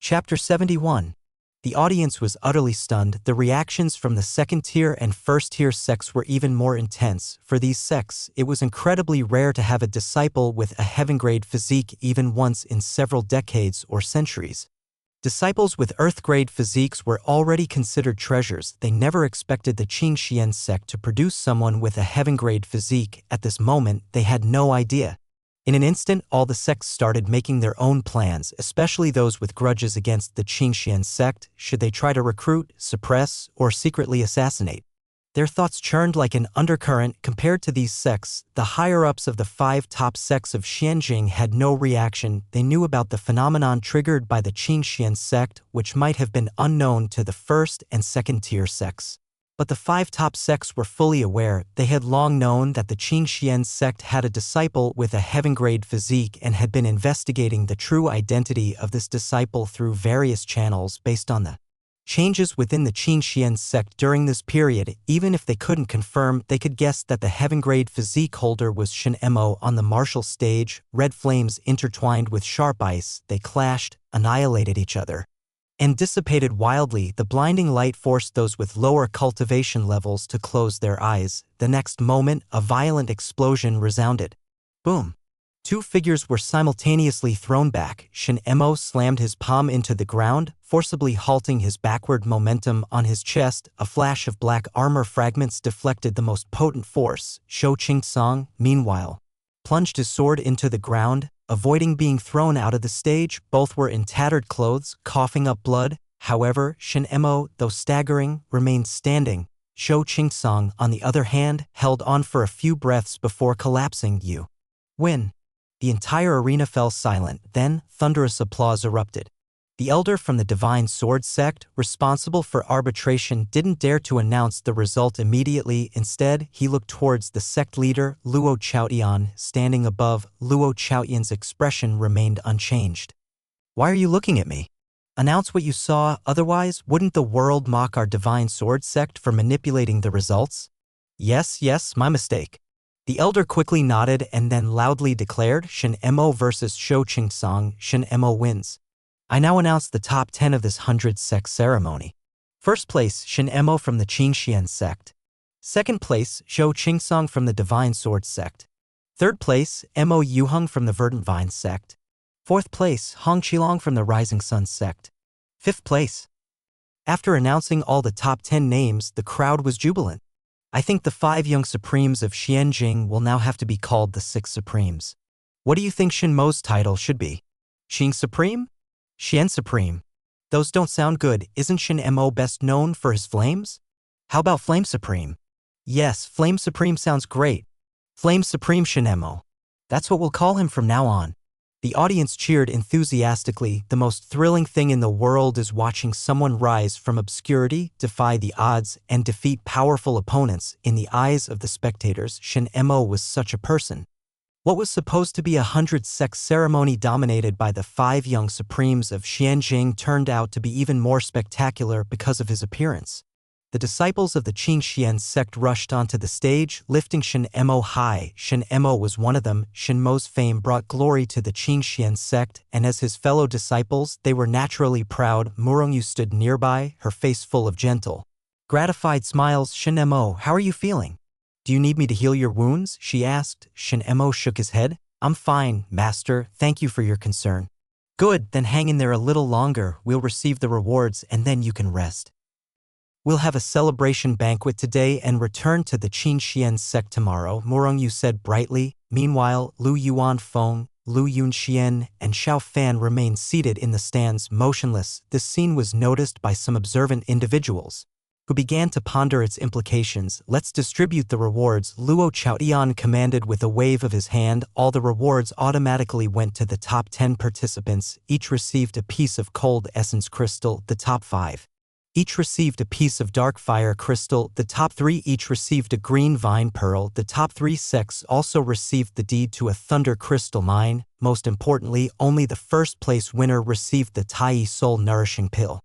Chapter 71. The audience was utterly stunned. The reactions from the second-tier and first-tier sects were even more intense. For these sects, it was incredibly rare to have a disciple with a heaven-grade physique even once in several decades or centuries. Disciples with earth-grade physiques were already considered treasures. They never expected the Qingxian sect to produce someone with a heaven-grade physique. At this moment, they had no idea. In an instant, all the sects started making their own plans, especially those with grudges against the Qingxian sect. Should they try to recruit, suppress, or secretly assassinate? Their thoughts churned like an undercurrent. Compared to these sects, the higher-ups of the 5 top sects of Xianjing had no reaction. They knew about the phenomenon triggered by the Qingxian sect, which might have been unknown to the first and second-tier sects. But the 5 top sects were fully aware. They had long known that the Qingxian sect had a disciple with a heaven-grade physique and had been investigating the true identity of this disciple through various channels based on the changes within the Qingxian sect during this period. Even if they couldn't confirm, they could guess that the heaven-grade physique holder was Shen Mo. On the martial stage, red flames intertwined with sharp ice. They clashed, annihilated each other, and dissipated wildly. The blinding light forced those with lower cultivation levels to close their eyes. The next moment, a violent explosion resounded. Boom! 2 figures were simultaneously thrown back. Shen Mo slammed his palm into the ground, forcibly halting his backward momentum on his chest. A flash of black armor fragments deflected the most potent force. Shou Qingsong, meanwhile, plunged his sword into the ground, avoiding being thrown out of the stage. Both were in tattered clothes, coughing up blood. However, Shen Mo, though staggering, remained standing. Shou Qingsong, on the other hand, held on for a few breaths before collapsing. You win. The entire arena fell silent. Then, thunderous applause erupted. The elder from the Divine Sword sect, responsible for arbitration, didn't dare to announce the result immediately. Instead, he looked towards the sect leader, Luo Chaotian, standing above. Luo Chaotian's expression remained unchanged. "Why are you looking at me? Announce what you saw, otherwise wouldn't the world mock our Divine Sword sect for manipulating the results?" Yes, my mistake." The elder quickly nodded and then loudly declared, "Shen Mo versus Shou Qingsong. Shen Mo wins. I now announce the top 10 of this 100-sect ceremony. First place, Shen Mo from the Qingxian sect. Second place, Shou Qingsong from the Divine Sword sect. Third place, Mo Yuheng from the Verdant Vine sect. Fourth place, Hong Qilong from the Rising Sun sect. Fifth place." After announcing all the top 10 names, the crowd was jubilant. "I think the 5 young supremes of Xianjing will now have to be called the 6 supremes. What do you think Shen Mo's title should be? Xing Supreme? Xian Supreme? Those don't sound good. Isn't Shen Mo best known for his flames? How about Flame Supreme?" "Yes, Flame Supreme sounds great. Flame Supreme Shen Mo. That's what we'll call him from now on." The audience cheered enthusiastically. The most thrilling thing in the world is watching someone rise from obscurity, defy the odds, and defeat powerful opponents. In the eyes of the spectators, Shen Mo was such a person. What was supposed to be a 100-sect ceremony dominated by the 5 young supremes of Xianjing turned out to be even more spectacular because of his appearance. The disciples of the Qingxian sect rushed onto the stage, lifting Shen Mo high. Shen Mo was one of them. Shen Mo's fame brought glory to the Qingxian sect, and as his fellow disciples, they were naturally proud. Murongyu stood nearby, her face full of gentle, gratified smiles. "Shen Mo, how are you feeling? Do you need me to heal your wounds?" she asked. Shen Mo shook his head. "I'm fine, master. Thank you for your concern." "Good, then hang in there a little longer. We'll receive the rewards and then you can rest. We'll have a celebration banquet today and return to the Qingxian sect tomorrow," Murongyu said brightly. Meanwhile, Lu Yuanfeng, Lu Yunxian, and Xiao Fan remained seated in the stands, motionless. This scene was noticed by some observant individuals, who began to ponder its implications. "Let's distribute the rewards," Luo Chaotian commanded with a wave of his hand. All the rewards automatically went to the top 10 participants. Each received a piece of cold essence crystal. The top 5 each received a piece of dark fire crystal. The top 3 each received a green vine pearl. The top 3 sects also received the deed to a thunder crystal mine. Most importantly, only the first place winner received the Tai Soul Nourishing Pill,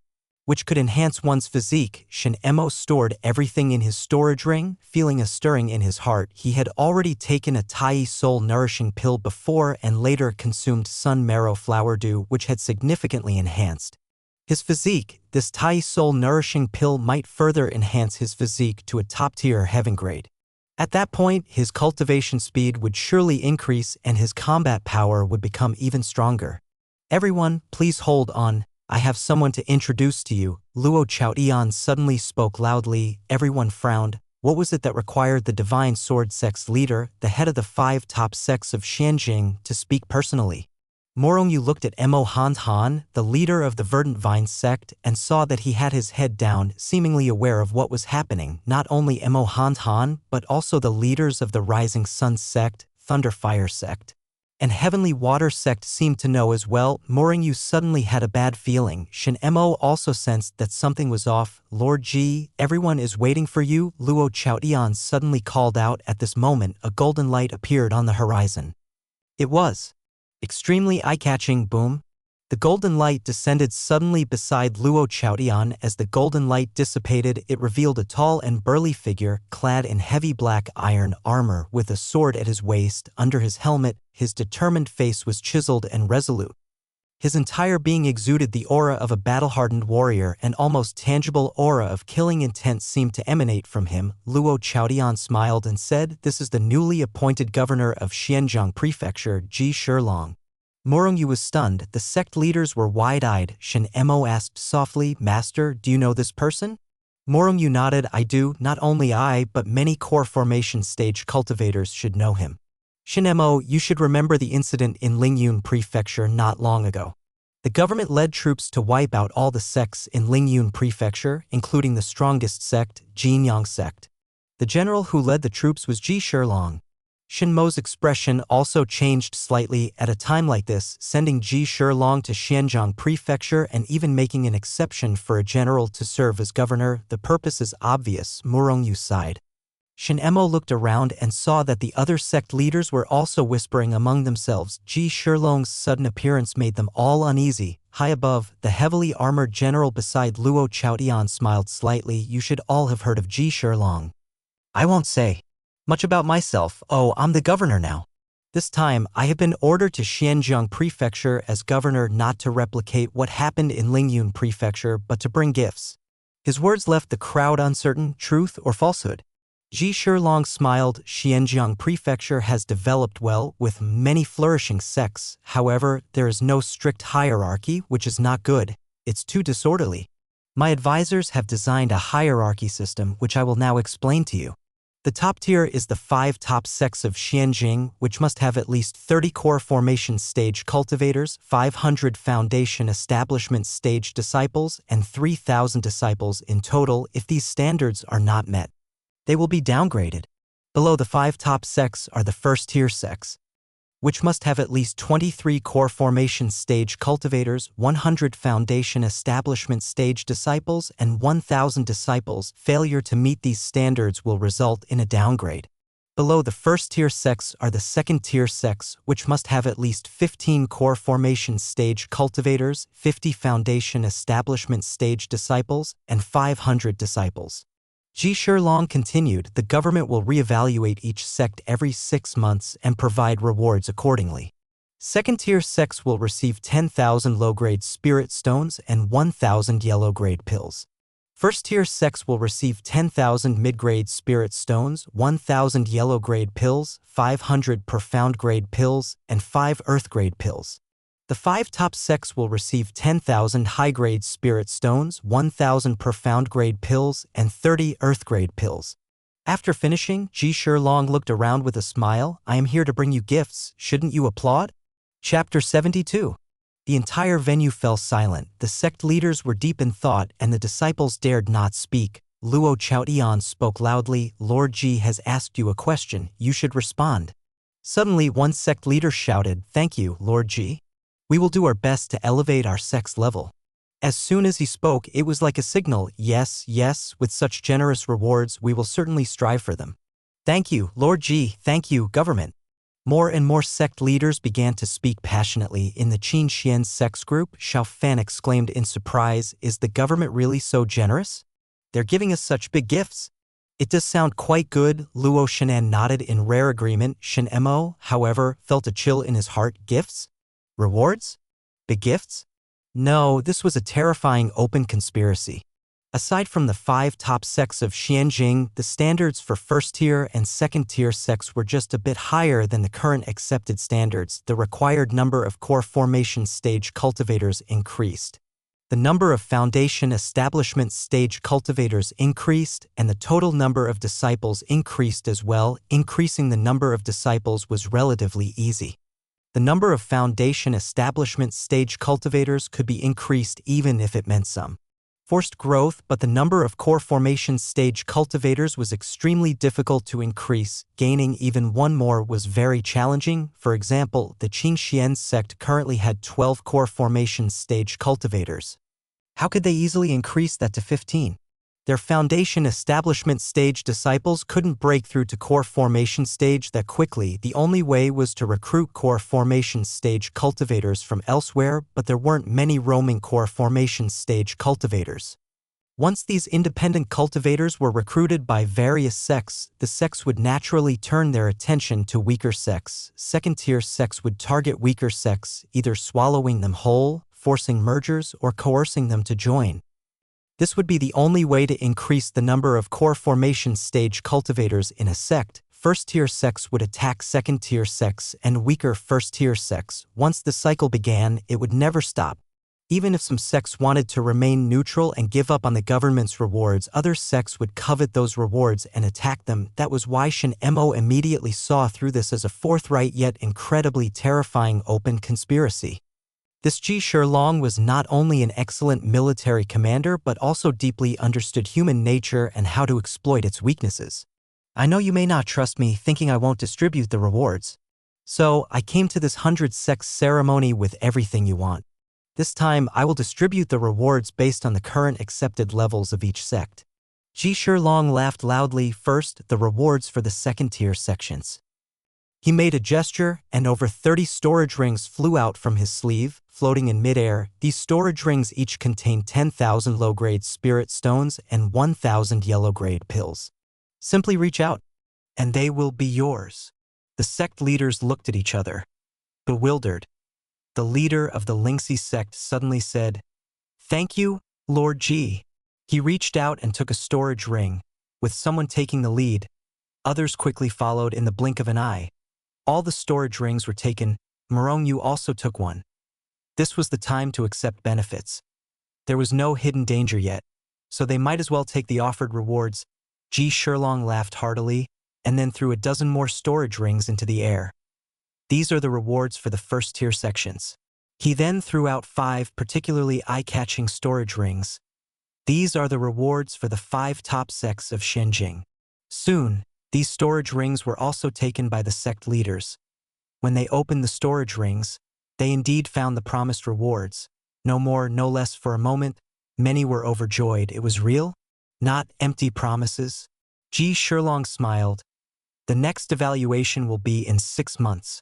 which could enhance one's physique. Shen Mo stored everything in his storage ring, feeling a stirring in his heart. He had already taken a Tai Soul Nourishing Pill before and later consumed Sun Marrow Flower Dew, which had significantly enhanced His physique, this Tai Soul nourishing pill might further enhance his physique to a top-tier heaven grade. At that point, his cultivation speed would surely increase and his combat power would become even stronger. Everyone, please hold on. I have someone to introduce to you. Luo Chaotian suddenly spoke loudly. Everyone frowned. What was it that required the divine sword sect's leader, the head of the 5 top sects of Xianjing, to speak personally? Morongyu looked at Mo Han, the leader of the Verdant Vine sect, and saw that he had his head down, seemingly aware of what was happening. Not only Mo Han, but also the leaders of the Rising Sun sect, Thunderfire sect, and Heavenly Water sect seemed to know as well. Morongyu suddenly had a bad feeling. Shin Mo also sensed that something was off. Lord Ji, everyone is waiting for you, Luo Chaotian suddenly called out. At this moment, a golden light appeared on the horizon. It was extremely eye-catching. Boom. The golden light descended suddenly beside Luo Chaotian. As the golden light dissipated, it revealed a tall and burly figure, clad in heavy black iron armor with a sword at his waist. Under his helmet, his determined face was chiseled and resolute. His entire being exuded the aura of a battle-hardened warrior. An almost tangible aura of killing intent seemed to emanate from him. Luo Chaotian smiled and said, "This is the newly appointed governor of Xianjiang Prefecture, Ji Shilong." Morongyu was stunned. The sect leaders were wide-eyed. Shin Mo asked softly, "Master, do you know this person?" Morongyu nodded. "I do. Not only I, but many core formation stage cultivators should know him. Shin Mo, you should remember the incident in Lingyun Prefecture not long ago. The government led troops to wipe out all the sects in Lingyun Prefecture, including the strongest sect, Jinyang sect. The general who led the troops was Ji Shilong." Shin Mo's expression also changed slightly. At a time like this, sending Ji Shilong to Xianjiang Prefecture and even making an exception for a general to serve as governor, the purpose is obvious. Morongyu sighed. Shin Mo looked around and saw that the other sect leaders were also whispering among themselves. Ji Shilong's sudden appearance made them all uneasy. High above, the heavily armored general beside Luo Chaotian smiled slightly. "You should all have heard of Ji Shilong. I won't say much about myself. Oh, I'm the governor now. This time, I have been ordered to Xianjiang Prefecture as governor not to replicate what happened in Lingyun Prefecture but to bring gifts." His words left the crowd uncertain, truth or falsehood. Ji Shilong smiled. Xianjiang Prefecture has developed well, with many flourishing sects. However, there is no strict hierarchy, which is not good. It's too disorderly. My advisors have designed a hierarchy system, which I will now explain to you. The top tier is the 5 top sects of Xianjing, which must have at least 30 core formation stage cultivators, 500 foundation establishment stage disciples, and 3,000 disciples in total. If these standards are not met, they will be downgraded. Below the 5 top sects are the first tier sects, which must have at least 23 core formation stage cultivators, 100 foundation establishment stage disciples, and 1,000 disciples. Failure to meet these standards will result in a downgrade. Below the first tier sects are the second tier sects, which must have at least 15 core formation stage cultivators, 50 foundation establishment stage disciples, and 500 disciples. Ji Shilong continued, "The government will reevaluate each sect every 6 months and provide rewards accordingly. Second-tier sects will receive 10,000 low-grade spirit stones and 1,000 yellow-grade pills. First-tier sects will receive 10,000 mid-grade spirit stones, 1,000 yellow-grade pills, 500 profound-grade pills, and 5 earth-grade pills. The 5 top sects will receive 10,000 high-grade spirit stones, 1,000 profound-grade pills, and 30 earth-grade pills." After finishing, Ji Shilong looked around with a smile. "I am here to bring you gifts. Shouldn't you applaud?" Chapter 72. The entire venue fell silent. The sect leaders were deep in thought, and the disciples dared not speak. Luo Chaotian spoke loudly. "Lord Ji has asked you a question. You should respond." Suddenly, one sect leader shouted, "Thank you, Lord Ji. We will do our best to elevate our sect's level." As soon as he spoke, it was like a signal. "Yes, yes, with such generous rewards, we will certainly strive for them." "Thank you, Lord Ji. Thank you, government." More and more sect leaders began to speak passionately. In the Qin Xian sects group, Xiao Fan exclaimed in surprise, "Is the government really so generous? They're giving us such big gifts." "It does sound quite good." Luo Shinan nodded in rare agreement. Shin Mo, however, felt a chill in his heart. Gifts? Rewards? Big gifts? No, this was a terrifying open conspiracy. Aside from the 5 top sects of Xianjing, the standards for first-tier and second-tier sects were just a bit higher than the current accepted standards. The required number of core formation stage cultivators increased. The number of foundation establishment stage cultivators increased, and the total number of disciples increased as well. Increasing the number of disciples was relatively easy. The number of foundation establishment stage cultivators could be increased even if it meant some forced growth, but the number of core formation stage cultivators was extremely difficult to increase. Gaining even one more was very challenging. For example, the Qingxian sect currently had 12 core formation stage cultivators. How could they easily increase that to 15? Their foundation establishment stage disciples couldn't break through to core formation stage that quickly. The only way was to recruit core formation stage cultivators from elsewhere, but there weren't many roaming core formation stage cultivators. Once these independent cultivators were recruited by various sects, the sects would naturally turn their attention to weaker sects. Second-tier sects would target weaker sects, either swallowing them whole, forcing mergers, or coercing them to join. This would be the only way to increase the number of core formation stage cultivators in a sect. First-tier sects would attack second-tier sects and weaker first-tier sects. Once the cycle began, it would never stop. Even if some sects wanted to remain neutral and give up on the government's rewards, other sects would covet those rewards and attack them. That was why Shen Mo immediately saw through this as a forthright yet incredibly terrifying open conspiracy. This Ji Shilong was not only an excellent military commander but also deeply understood human nature and how to exploit its weaknesses. I know you may not trust me, thinking I won't distribute the rewards. So, I came to this 100 sects ceremony with everything you want. This time, I will distribute the rewards based on the current accepted levels of each sect. Ji Shilong laughed loudly. First, the rewards for the second-tier sections. He made a gesture, and over 30 storage rings flew out from his sleeve, floating in midair. These storage rings each contained 10,000 low-grade spirit stones and 1,000 yellow-grade pills. Simply reach out, and they will be yours. The sect leaders looked at each other, bewildered. The leader of the Lingxi sect suddenly said, "Thank you, Lord Ji." He reached out and took a storage ring. With someone taking the lead, others quickly followed in the blink of an eye. All the storage rings were taken. Morongyu also took one. This was the time to accept benefits. There was no hidden danger yet, so they might as well take the offered rewards. Ji Shilong laughed heartily, and then threw a dozen more storage rings into the air. These are the rewards for the first-tier sections. He then threw out 5 particularly eye-catching storage rings. These are the rewards for the 5 top sects of Shenzhen. Soon, these storage rings were also taken by the sect leaders. When they opened the storage rings, they indeed found the promised rewards. No more, no less. For a moment, many were overjoyed. It was real, not empty promises. Ji Shilong smiled. The next evaluation will be in 6 months.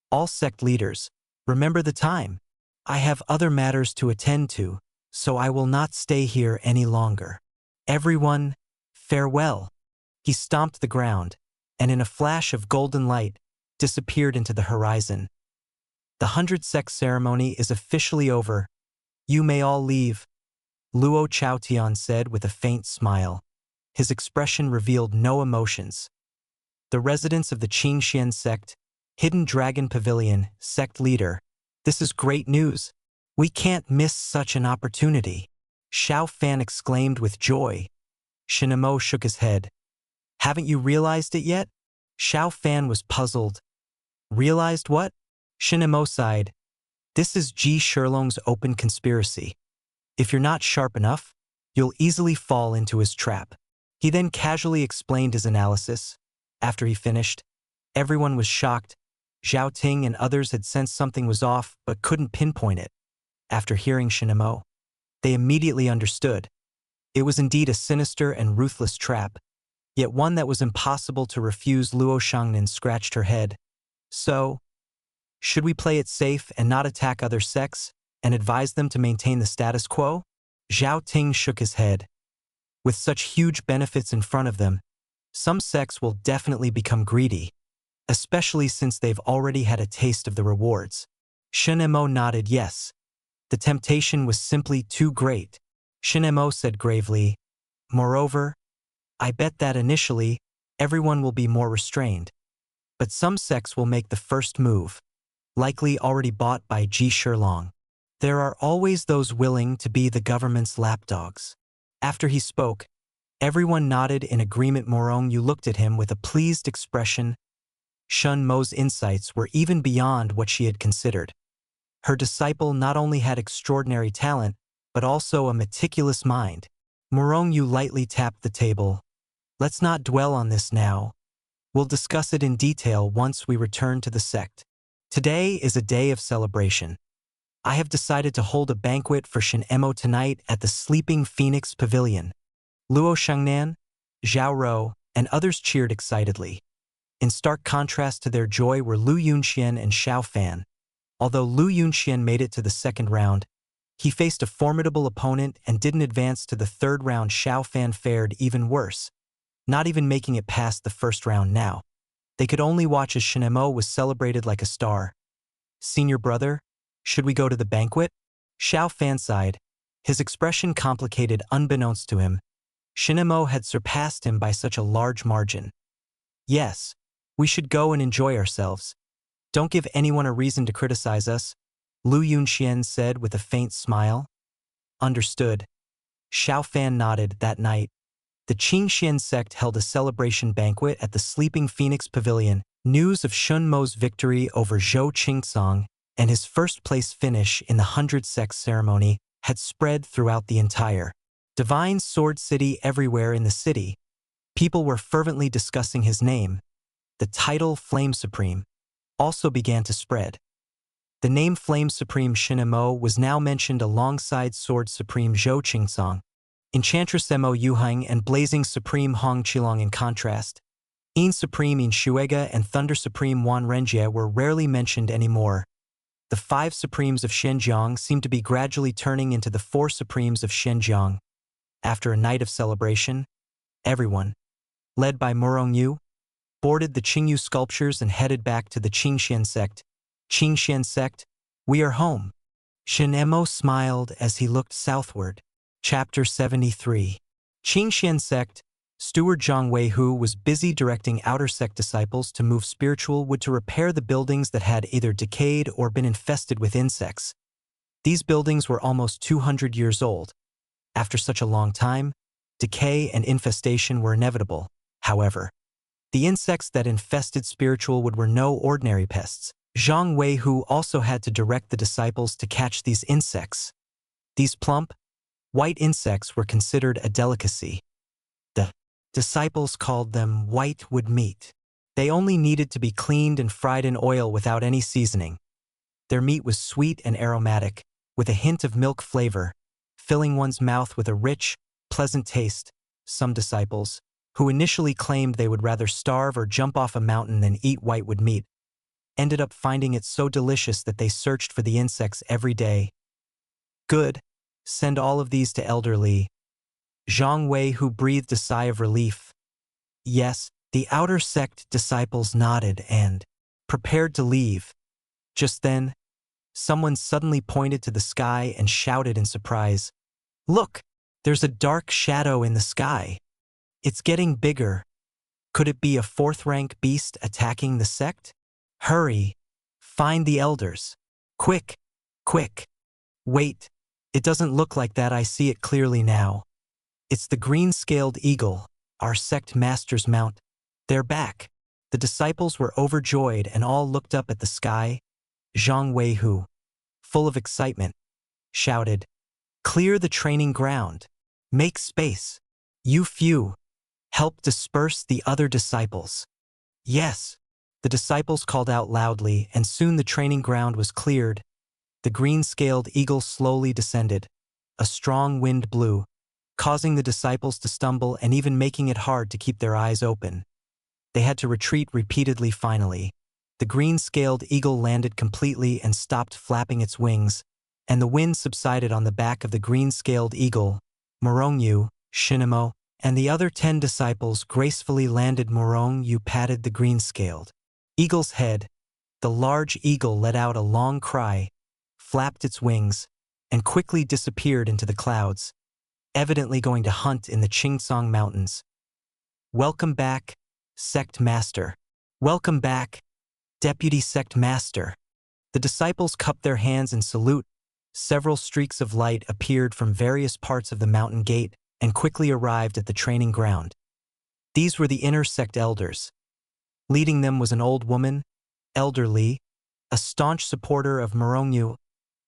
All sect leaders, remember the time. I have other matters to attend to, so I will not stay here any longer. Everyone, farewell. He stomped the ground, and in a flash of golden light, disappeared into the horizon. The 100 sect ceremony is officially over. You may all leave, Luo Chaotian said with a faint smile. His expression revealed no emotions. The residents of the Qingxian sect, Hidden Dragon Pavilion, sect leader. This is great news. We can't miss such an opportunity. Xiao Fan exclaimed with joy. Shen Mo shook his head. Haven't you realized it yet? Xiao Fan was puzzled. Realized what? Shen Mo sighed. This is Ji Shilong's open conspiracy. If you're not sharp enough, you'll easily fall into his trap. He then casually explained his analysis. After he finished, everyone was shocked. Zhao Ting and others had sensed something was off but couldn't pinpoint it. After hearing Shen Mo, they immediately understood. It was indeed a sinister and ruthless trap, yet one that was impossible to refuse. Luo Shangnan scratched her head. So, should we play it safe and not attack other sects, and advise them to maintain the status quo? Zhao Ting shook his head. With such huge benefits in front of them, some sects will definitely become greedy, especially since they've already had a taste of the rewards. Shen Mo nodded yes. The temptation was simply too great. Shinemo said gravely, "Moreover, I bet that initially, everyone will be more restrained. But some sects will make the first move, likely already bought by Ji Shilong. There are always those willing to be the government's lapdogs." After he spoke, everyone nodded in agreement. Morong Yu looked at him with a pleased expression. Shun Mo's insights were even beyond what she had considered. Her disciple not only had extraordinary talent, but also a meticulous mind. Morong Yu lightly tapped the table. "Let's not dwell on this now. We'll discuss it in detail once we return to the sect. Today is a day of celebration. I have decided to hold a banquet for Shin Emo tonight at the Sleeping Phoenix Pavilion." Luo Shangnan, Zhao Rou, and others cheered excitedly. In stark contrast to their joy were Lu Yunxian and Xiao Fan. Although Lu Yunxian made it to the second round, he faced a formidable opponent and didn't advance to the third round. Xiao Fan fared even worse, not even making it past the first round now. They could only watch as Shin Emo was celebrated like a star. "Senior brother, should we go to the banquet?" Xiao Fan sighed, his expression complicated unbeknownst to him. Shin Emo had surpassed him by such a large margin. "Yes, we should go and enjoy ourselves. Don't give anyone a reason to criticize us," Lu Yunxian said with a faint smile. "Understood." Xiao Fan nodded. That night, the Qingxian sect held a celebration banquet at the Sleeping Phoenix Pavilion. News of Shun Mo's victory over Zhou Qingsong and his first-place finish in the 100 Sects ceremony had spread throughout the entire Divine Sword City. Everywhere in the city, people were fervently discussing his name. The title Flame Supreme also began to spread. The name Flame Supreme Shin Emo was now mentioned alongside Sword Supreme Zhou Qingsong, Enchantress Mo Yuhang, and Blazing Supreme Hong Qilong. In contrast, Yin Supreme Yin Shuega and Thunder Supreme Wan Renjie were rarely mentioned anymore. The 5 Supremes of Xinjiang seemed to be gradually turning into the 4 Supremes of Xinjiang. After a night of celebration, everyone, led by Morong Yu, boarded the Qingyu sculptures and headed back to the Qingxian sect. "Qingxian sect, we are home." Shin Emo smiled as he looked southward. Chapter 73. Qingxian sect. Steward Zhang Weihu was busy directing outer sect disciples to move spiritual wood to repair the buildings that had either decayed or been infested with insects. These buildings were almost 200 years old. After such a long time, decay and infestation were inevitable. However, the insects that infested spiritual wood were no ordinary pests. Zhang Weihu also had to direct the disciples to catch these insects. These plump, white insects were considered a delicacy. The disciples called them white wood meat. They only needed to be cleaned and fried in oil without any seasoning. Their meat was sweet and aromatic, with a hint of milk flavor, filling one's mouth with a rich, pleasant taste. Some disciples, who initially claimed they would rather starve or jump off a mountain than eat whitewood meat, ended up finding it so delicious that they searched for the insects every day. "Good, send all of these to Elder Li." Zhang Wei, who breathed a sigh of relief. Yes, the outer sect disciples nodded and prepared to leave. Just then, someone suddenly pointed to the sky and shouted in surprise, "Look, there's a dark shadow in the sky. It's getting bigger. Could it be a 4th-rank beast attacking the sect? Hurry, find the elders. Quick, quick." "Wait, it doesn't look like that. I see it clearly now. It's the green-scaled eagle, our sect master's mount. They're back." The disciples were overjoyed and all looked up at the sky. Zhang Weihu, full of excitement, shouted, "Clear the training ground. Make space. You few, help disperse the other disciples." "Yes." The disciples called out loudly, and soon the training ground was cleared. The green-scaled eagle slowly descended. A strong wind blew, causing the disciples to stumble and even making it hard to keep their eyes open. They had to retreat repeatedly. Finally, the green-scaled eagle landed completely and stopped flapping its wings, and the wind subsided on the back of the green-scaled eagle. Morong Yu, Shin Emo, and the other 10 disciples gracefully landed. Morong Yu patted the green-scaled eagle's head. The large eagle let out a long cry, flapped its wings, and quickly disappeared into the clouds, evidently going to hunt in the Qingsong Mountains. Welcome back, Sect Master. Welcome back, Deputy Sect Master. The disciples cupped their hands in salute. Several streaks of light appeared from various parts of the mountain gate and quickly arrived at the training ground. These were the inner sect elders. Leading them was an old woman, Elder Li, a staunch supporter of Morongyu.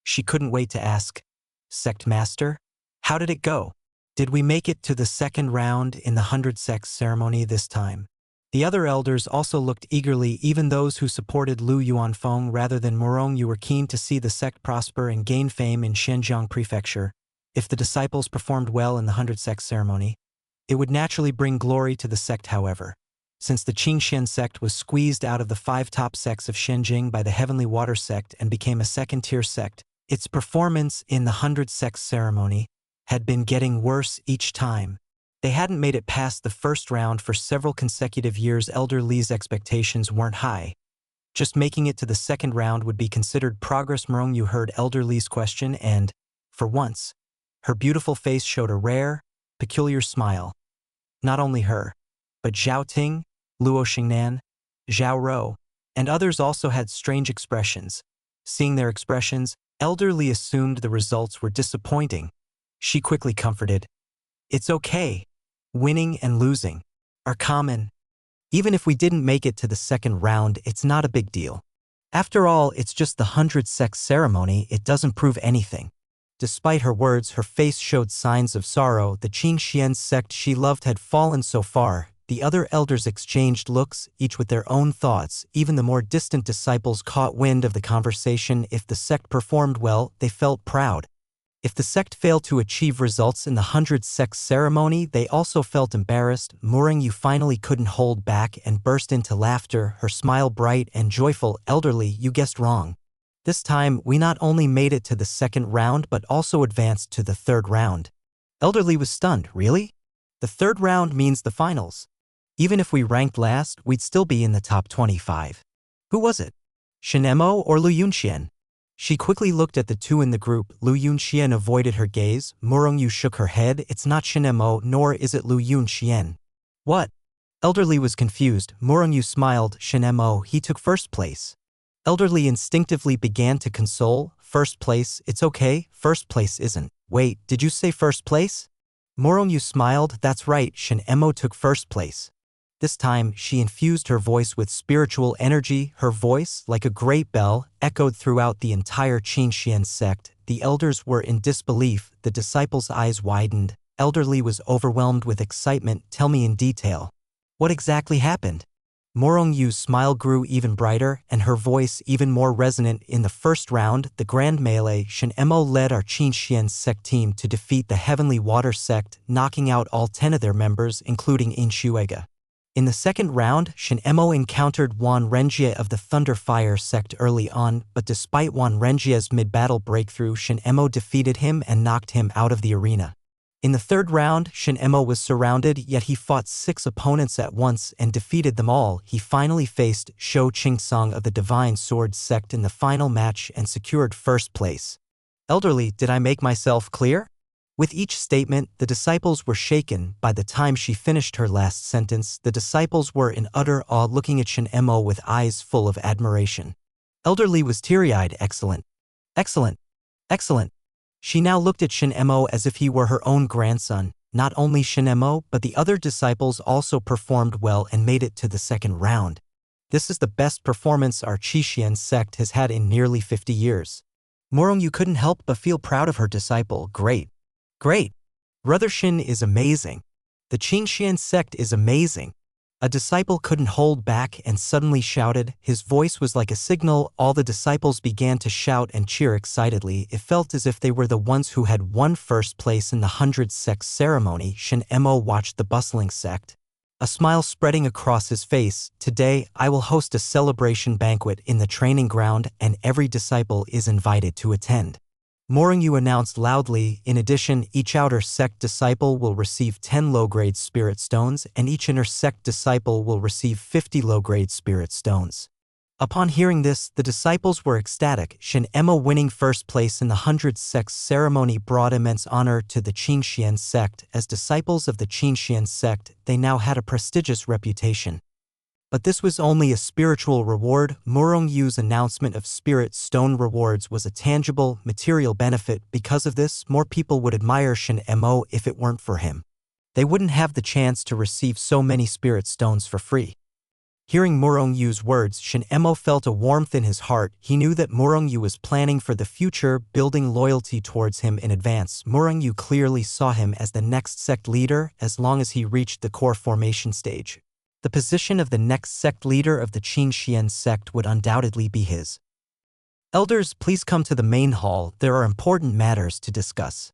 She couldn't wait to ask, Sect Master, how did it go? Did we make it to the second round in the 100 sects ceremony this time? The other elders also looked eagerly. Even those who supported Lu Yuanfeng rather than Morongyu were keen to see the sect prosper and gain fame in Xinjiang Prefecture. If the disciples performed well in the 100 sects ceremony, it would naturally bring glory to the sect. However, since the Qingxian sect was squeezed out of the 5 top sects of Xinjiang by the Heavenly Water sect and became a second-tier sect, its performance in the 100 sects ceremony had been getting worse each time. They hadn't made it past the first round for several consecutive years. Elder Li's expectations weren't high. Just making it to the second round would be considered progress. Morongyu heard Elder Li's question and, for once, her beautiful face showed a rare, peculiar smile. Not only her, but Zhao Ting, Luo Xingnan, Zhao Rou, and others also had strange expressions. Seeing their expressions, Elder Li assumed the results were disappointing. She quickly comforted, "It's okay. Winning and losing are common. Even if we didn't make it to the second round, it's not a big deal. After all, it's just the 100 sects ceremony. It doesn't prove anything." Despite her words, her face showed signs of sorrow. The Qingxian sect she loved had fallen so far. The other elders exchanged looks, each with their own thoughts. Even the more distant disciples caught wind of the conversation. If the sect performed well, they felt proud. If the sect failed to achieve results in the 100 sects ceremony, they also felt embarrassed. Morongyu finally couldn't hold back and burst into laughter, her smile bright and joyful. "Elderly, you guessed wrong. This time, we not only made it to the second round but also advanced to the third round." Elderly was stunned. "Really? The third round means the finals. Even if we ranked last, we'd still be in the top 25. Who was it? Shinemo or Lu Yunxian?" She quickly looked at the two in the group. Lu Yunxian avoided her gaze. Morongyu shook her head. "It's not Shinemo, nor is it Lu Yunxian." "What?" Elderly was confused. Morongyu smiled. "Shinemo, he took first place." Elderly instinctively began to console. "First place, it's okay. First place isn't." "Wait, did you say first place?" Morongyu smiled. "That's right, Shinemo took first place." This time, she infused her voice with spiritual energy. Her voice, like a great bell, echoed throughout the entire Qingxian sect. The elders were in disbelief. The disciples' eyes widened. Elderly was overwhelmed with excitement. "Tell me in detail. What exactly happened?" Morongyu's smile grew even brighter, and her voice even more resonant. "In the first round, the Grand Melee, Shinemo led our Qingxian sect team to defeat the Heavenly Water sect, knocking out all 10 of their members, including Inshuega. In the second round, Shinemo encountered Wan Renjie of the Thunder Fire sect early on, but despite Wan Renjie's mid-battle breakthrough, Shinemo defeated him and knocked him out of the arena. In the third round, Shinemo was surrounded, yet he fought 6 opponents at once and defeated them all. He finally faced Shou Qingsong of the Divine Sword sect in the final match and secured first place. Elderly, did I make myself clear? With each statement, the disciples were shaken. By the time she finished her last sentence, the disciples were in utter awe, looking at Shinemo with eyes full of admiration. Elderly was teary-eyed. Excellent. Excellent. Excellent. She now looked at Shinemo as if he were her own grandson. Not only Shinemo, but the other disciples also performed well and made it to the second round. This is the best performance our Qingxian sect has had in nearly 50 years. Morongyu couldn't help but feel proud of her disciple. Great. Great. Brother Shin is amazing. The Qingxian sect is amazing. A disciple couldn't hold back and suddenly shouted. His voice was like a signal. All the disciples began to shout and cheer excitedly. It felt as if they were the ones who had won first place in the 100 sects ceremony. Shinemo watched the bustling sect, a smile spreading across his face. "Today, I will host a celebration banquet in the training ground, and every disciple is invited to attend." Morongyu announced loudly. In addition, each outer sect disciple will receive 10 low-grade spirit stones, and each inner sect disciple will receive 50 low-grade spirit stones. Upon hearing this, the disciples were ecstatic. Shin Emo winning first place in the 100 sects ceremony brought immense honor to the Qingxian sect. As disciples of the Qingxian sect, they now had a prestigious reputation. But this was only a spiritual reward. Murong Yu's announcement of spirit stone rewards was a tangible, material benefit. Because of this, more people would admire Shin Emo if it weren't for him. They wouldn't have the chance to receive so many spirit stones for free. Hearing Murong Yu's words, Shin Emo felt a warmth in his heart. He knew that Murong Yu was planning for the future, building loyalty towards him in advance. Murong Yu clearly saw him as the next sect leader as long as he reached the core formation stage. The position of the next sect leader of the Qingxian sect would undoubtedly be his. Elders, please come to the main hall. There are important matters to discuss.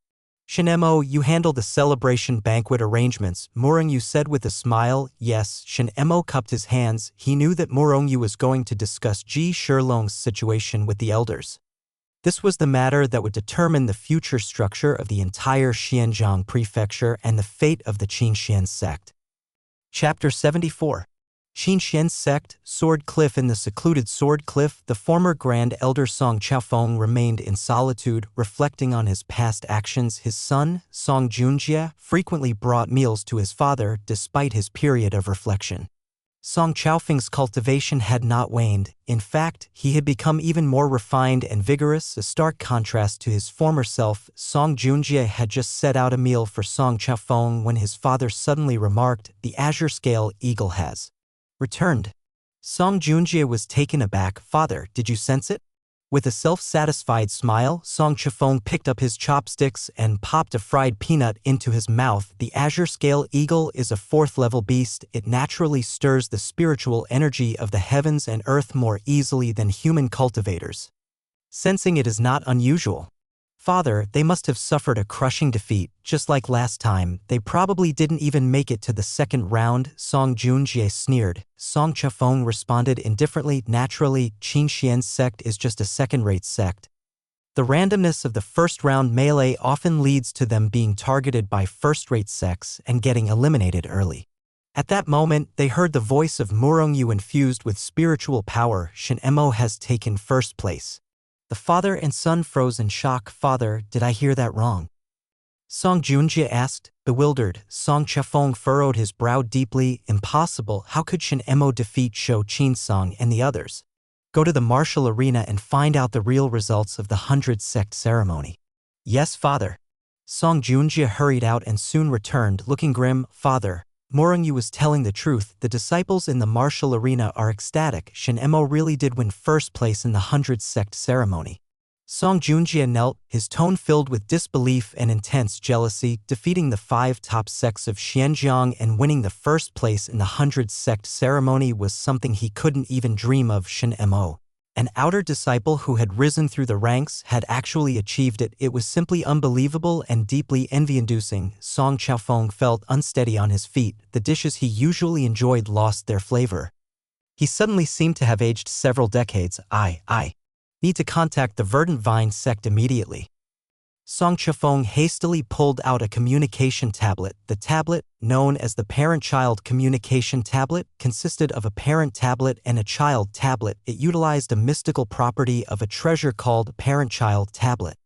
Shin Emo, you handle the celebration banquet arrangements, Murong Yu said with a smile. Yes, Shin Emo cupped his hands. He knew that Murong Yu was going to discuss Ji Shilong's situation with the elders. This was the matter that would determine the future structure of the entire Xianjiang prefecture and the fate of the Qingxian sect. Chapter 74. Qingxian sect, Sword Cliff. In the secluded Sword Cliff, the former Grand Elder Song Chaofeng remained in solitude, reflecting on his past actions. His son, Song Junjie, frequently brought meals to his father despite his period of reflection. Song Chaofeng's cultivation had not waned. In fact, he had become even more refined and vigorous, a stark contrast to his former self. Song Junjie had just set out a meal for Song Chaofeng when his father suddenly remarked, "The azure scale eagle has returned." Song Junjie was taken aback. "Father, did you sense it?" With a self-satisfied smile, Song Chaofeng picked up his chopsticks and popped a fried peanut into his mouth. The azure scale eagle is a 4th-level beast. It naturally stirs the spiritual energy of the heavens and earth more easily than human cultivators. Sensing it is not unusual. "Father, they must have suffered a crushing defeat. Just like last time, they probably didn't even make it to the second round," Song Junjie sneered. Song Chaofeng responded indifferently. "Naturally, Qingxian sect is just a second-rate sect. The randomness of the first-round melee often leads to them being targeted by first-rate sects and getting eliminated early." At that moment, they heard the voice of Murong Yu infused with spiritual power. Shin Emo has taken first place. The father and son froze in shock. "Father, did I hear that wrong?" Song Junjie asked, bewildered. Song Chaofeng furrowed his brow deeply. "Impossible. How could Shin Emo defeat Shou Qinsong and the others? Go to the martial arena and find out the real results of the 100 sect ceremony." "Yes, father." Song Junjie hurried out and soon returned, looking grim. "Father, Murong Yu was telling the truth. The disciples in the martial arena are ecstatic. Shin Emo really did win first place in the 100 sect ceremony." Song Junjie knelt, his tone filled with disbelief and intense jealousy. Defeating the 5 top sects of Xianjiang and winning the first place in the 100 sect ceremony was something he couldn't even dream of. Shin Emo, an outer disciple who had risen through the ranks, had actually achieved it. It was simply unbelievable and deeply envy-inducing. Song Chaofeng felt unsteady on his feet. The dishes he usually enjoyed lost their flavor. He suddenly seemed to have aged several decades. I need to contact the Verdant Vine sect immediately." Song Chaofeng hastily pulled out a communication tablet. The tablet, known as the Parent-Child Communication Tablet, consisted of a parent tablet and a child tablet. It utilized a mystical property of a treasure called Parent-Child Tablet.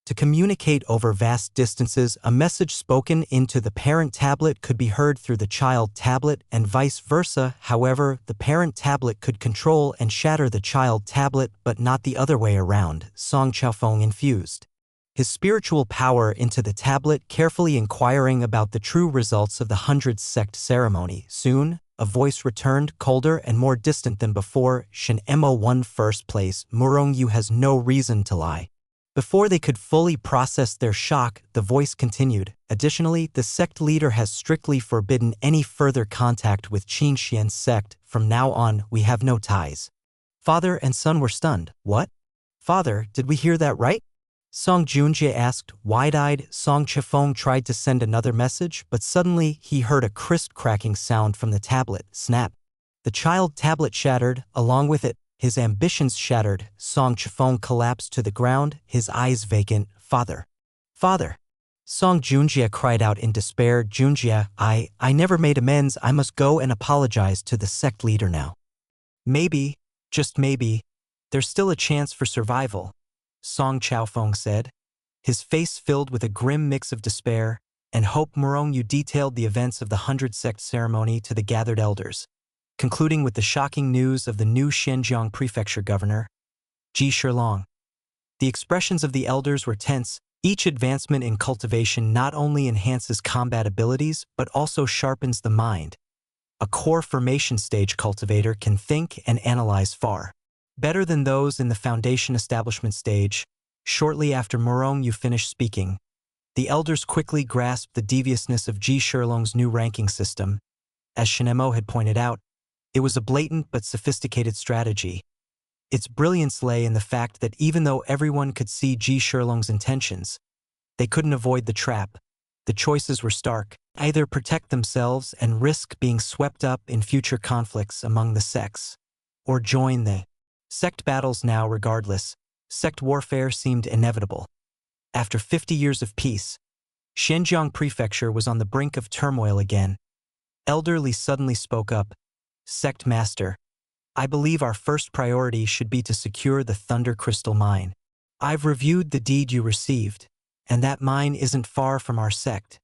To communicate over vast distances, a message spoken into the parent tablet could be heard through the child tablet and vice versa. However, the parent tablet could control and shatter the child tablet, but not the other way around. Song Chaofeng infused his spiritual power into the tablet, carefully inquiring about the true results of the 100 sect ceremony. Soon, a voice returned, colder and more distant than before. "Shin Emo won first place. Murong Yu has no reason to lie." Before they could fully process their shock, the voice continued. "Additionally, the sect leader has strictly forbidden any further contact with Qingxian sect. From now on, we have no ties." Father and son were stunned. "What? Father, did we hear that right?" Song Junjie asked, wide-eyed. Song Chaofeng tried to send another message, but suddenly he heard a crisp cracking sound from the tablet. Snap. The child tablet shattered. Along with it, his ambitions shattered. Song Chaofeng collapsed to the ground, his eyes vacant. "Father. Father." Song Junjie cried out in despair. "Junjie, I never made amends. I must go and apologize to the sect leader now." "Maybe. Just maybe, there's still a chance for survival, Song Chaofeng said, his face filled with a grim mix of despair and hope. Morongyu detailed the events of the 100 Sect ceremony to the gathered elders, concluding with the shocking news of the new Xinjiang Prefecture governor, Ji Shilong. The expressions of the elders were tense. Each advancement in cultivation not only enhances combat abilities but also sharpens the mind. A core formation stage cultivator can think and analyze far better than those in the foundation establishment stage. Shortly after Morongyu finished speaking, the elders quickly grasped the deviousness of Ji Shilong's new ranking system. As Shinemo had pointed out, it was a blatant but sophisticated strategy. Its brilliance lay in the fact that even though everyone could see Ji Shilong's intentions, they couldn't avoid the trap. The choices were stark: either protect themselves and risk being swept up in future conflicts among the sects, or join the sect battles now. Regardless, sect warfare seemed inevitable. After 50 years of peace, Xinjiang Prefecture was on the brink of turmoil again. Elder Li suddenly spoke up. Sect Master, I believe our first priority should be to secure the Thunder Crystal Mine. I've reviewed the deed you received, and that mine isn't far from our sect,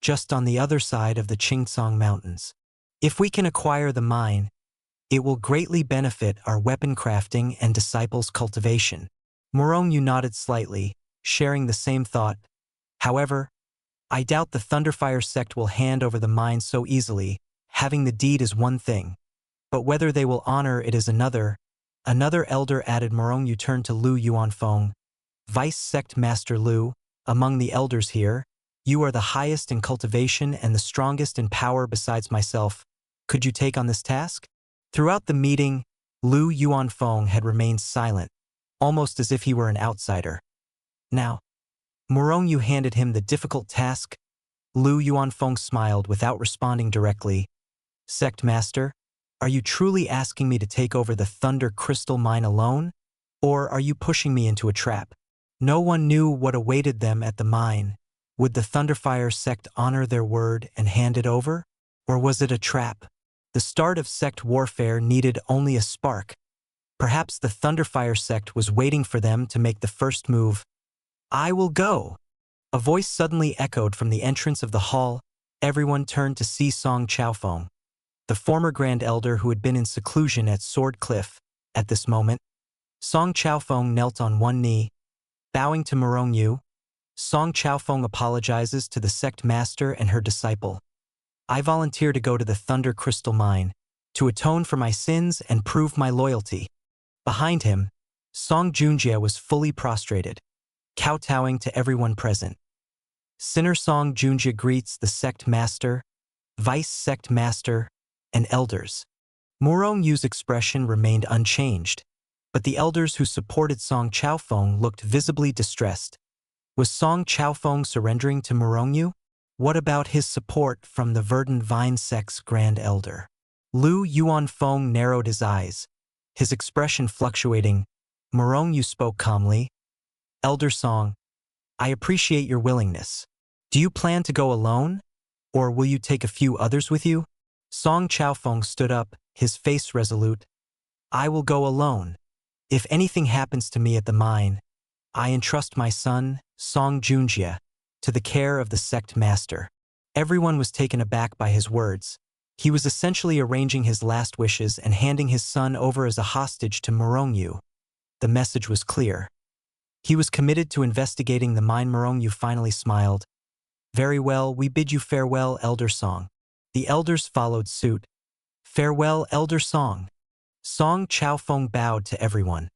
just on the other side of the Qingsong Mountains. If we can acquire the mine, it will greatly benefit our weapon crafting and disciples' cultivation. Morongyu nodded slightly, sharing the same thought. However, I doubt the Thunderfire sect will hand over the mine so easily. Having the deed is one thing, but whether they will honor it is another. Another elder added. Morongyu turned to Lu Yuanfeng. Vice Sect Master Lu, among the elders here, you are the highest in cultivation and the strongest in power besides myself. Could you take on this task? Throughout the meeting, Lu Yuanfeng had remained silent, almost as if he were an outsider. Now, Morongyu handed him the difficult task. Lu Yuanfeng smiled without responding directly. Sect Master, are you truly asking me to take over the Thunder Crystal Mine alone? Or are you pushing me into a trap? No one knew what awaited them at the mine. Would the Thunderfire sect honor their word and hand it over? Or was it a trap? The start of sect warfare needed only a spark. Perhaps the Thunderfire sect was waiting for them to make the first move. I will go. A voice suddenly echoed from the entrance of the hall. Everyone turned to see Song Chaofeng, the former Grand Elder who had been in seclusion at Sword Cliff. At this moment, Song Chaofeng knelt on one knee, bowing to Morongyu. Song Chaofeng apologizes to the sect master and her disciple. I volunteer to go to the Thunder Crystal Mine, to atone for my sins and prove my loyalty. Behind him, Song Junjie was fully prostrated, kowtowing to everyone present. Sinner Song Junjie greets the sect master, vice sect master, and elders. Morongyu's expression remained unchanged, but the elders who supported Song Chaofeng looked visibly distressed. Was Song Chaofeng surrendering to Morongyu? What about his support from the Verdant Vine sect's Grand Elder? Lu Yuanfeng narrowed his eyes, his expression fluctuating. Morongyu spoke calmly. Elder Song, I appreciate your willingness. Do you plan to go alone? Or will you take a few others with you? Song Chaofeng stood up, his face resolute. I will go alone. If anything happens to me at the mine, I entrust my son, Song Junjie, to the care of the sect master. Everyone was taken aback by his words. He was essentially arranging his last wishes and handing his son over as a hostage to Morongyu. The message was clear. He was committed to investigating the mine. Morongyu finally smiled. Very well, we bid you farewell, Elder Song. The elders followed suit. Farewell, Elder Song. Song Chaofeng bowed to everyone,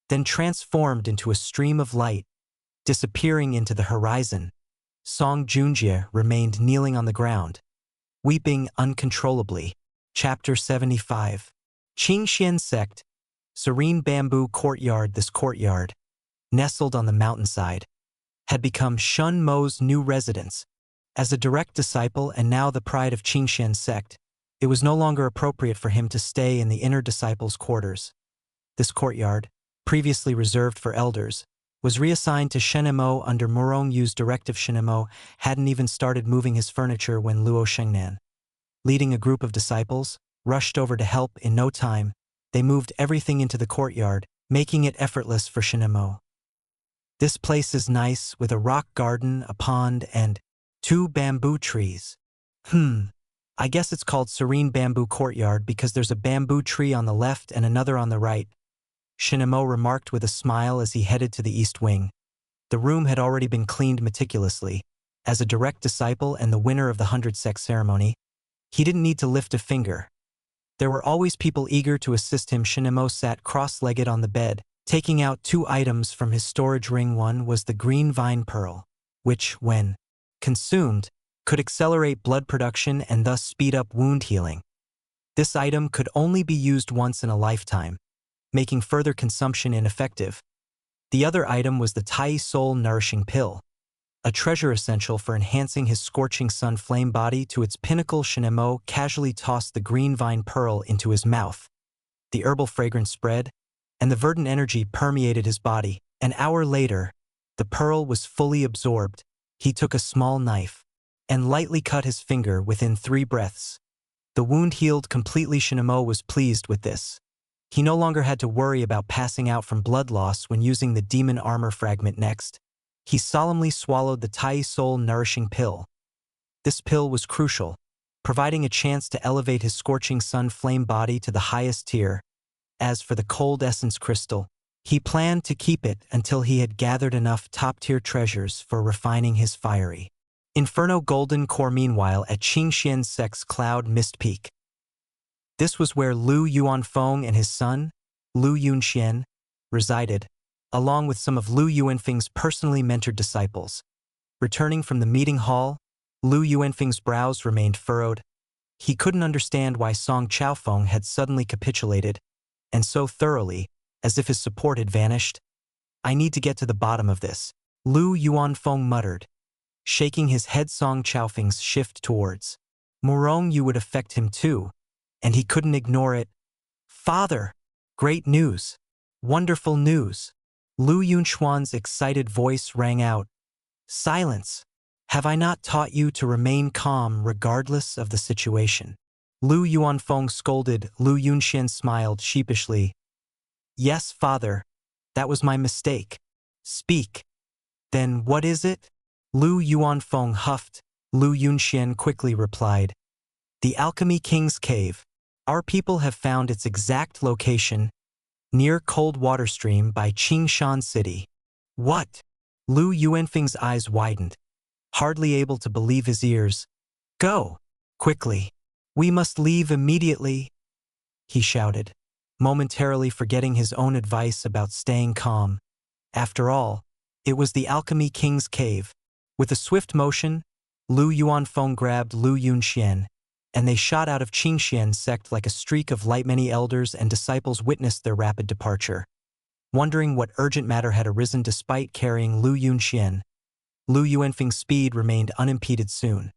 then transformed into a stream of light, disappearing into the horizon. Song Junjie remained kneeling on the ground, weeping uncontrollably. Chapter 75. Qingxian Sect, Serene Bamboo Courtyard. This courtyard, nestled on the mountainside, had become Shun Mo's new residence. As a direct disciple and now the pride of Qingxian Sect, it was no longer appropriate for him to stay in the inner disciples' quarters. This courtyard, previously reserved for elders, was reassigned to Shenemo under Morongyu's directive. Shenemo hadn't even started moving his furniture when Luo Shengnan, leading a group of disciples, rushed over to help. In no time, They moved everything into the courtyard, making it effortless for Shinemo. This place is nice, with a rock garden, a pond, and 2 bamboo trees. I guess it's called Serene Bamboo Courtyard because there's a bamboo tree on the left and another on the right, Shinemo remarked with a smile as he headed to the east wing. The room had already been cleaned meticulously. As a direct disciple and the winner of the 100-sec ceremony, he didn't need to lift a finger. There were always people eager to assist him. Shinemo sat cross-legged on the bed, taking out 2 items from his storage ring. One was the green vine pearl, which, when consumed, could accelerate blood production and thus speed up wound healing. This item could only be used once in a lifetime, making further consumption ineffective. The other item was the Tai Soul Nourishing Pill, a treasure essential for enhancing his scorching sun flame body to its pinnacle. Shinemo casually tossed the green vine pearl into his mouth. The herbal fragrance spread, and the verdant energy permeated his body. An hour later, the pearl was fully absorbed. He took a small knife and lightly cut his finger. Within 3 breaths, the wound healed completely. Shinemo was pleased with this. He no longer had to worry about passing out from blood loss when using the demon armor fragment. Next, he solemnly swallowed the Tai Soul Nourishing Pill. This pill was crucial, providing a chance to elevate his scorching sun flame body to the highest tier. As for the cold essence crystal, he planned to keep it until he had gathered enough top-tier treasures for refining his fiery Inferno Golden Core. Meanwhile, at Qingxian Sec's Cloud Mist Peak, this was where Lu Yuanfeng and his son, Lu Yunxian, resided, along with some of Lu Yuanfeng's personally mentored disciples. Returning from the meeting hall, Lu Yuanfeng's brows remained furrowed. He couldn't understand why Song Chaofeng had suddenly capitulated, and so thoroughly, as if his support had vanished. "I need to get to the bottom of this," Lu Yuanfeng muttered, shaking his head. Song Chaofeng's shift towards Murong Yu would affect him too, and he couldn't ignore it. "Father! Great news! Wonderful news!" Lu Yunxuan's excited voice rang out. "Silence! Have I not taught you to remain calm regardless of the situation?" Lu Yuanfeng scolded. Lu Yunxian smiled sheepishly. "Yes, father. That was my mistake. Speak." "Then what is it?" Lu Yuanfeng huffed. Lu Yunxian quickly replied. "The Alchemy King's Cave. Our people have found its exact location, near Cold Water Stream by Qingshan City." "What?" Lu Yuanfeng's eyes widened, hardly able to believe his ears. "Go! Quickly! We must leave immediately!" he shouted, momentarily forgetting his own advice about staying calm. After all, it was the Alchemy King's Cave. With a swift motion, Lu Yuanfeng grabbed Lu Yunxian, and they shot out of Qingxian sect like a streak of light. Many elders and disciples witnessed their rapid departure. Wondering what urgent matter had arisen despite carrying Lu Yunxian, Lu Yuanfeng's speed remained unimpeded. Soon,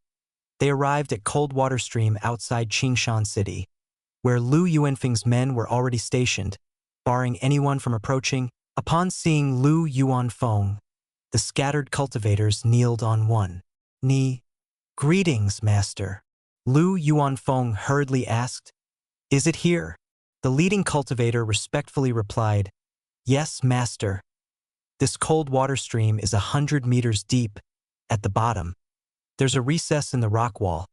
they arrived at Cold Water Stream outside Qingshan City, where Lu Yuanfeng's men were already stationed, barring anyone from approaching. Upon seeing Lu Yuanfeng, the scattered cultivators kneeled on one knee. "Greetings, master," Lu Yuanfeng hurriedly asked. "Is it here?" The leading cultivator respectfully replied, "Yes, master. This cold water stream is 100 meters deep. At the bottom, there's a recess in the rock wall,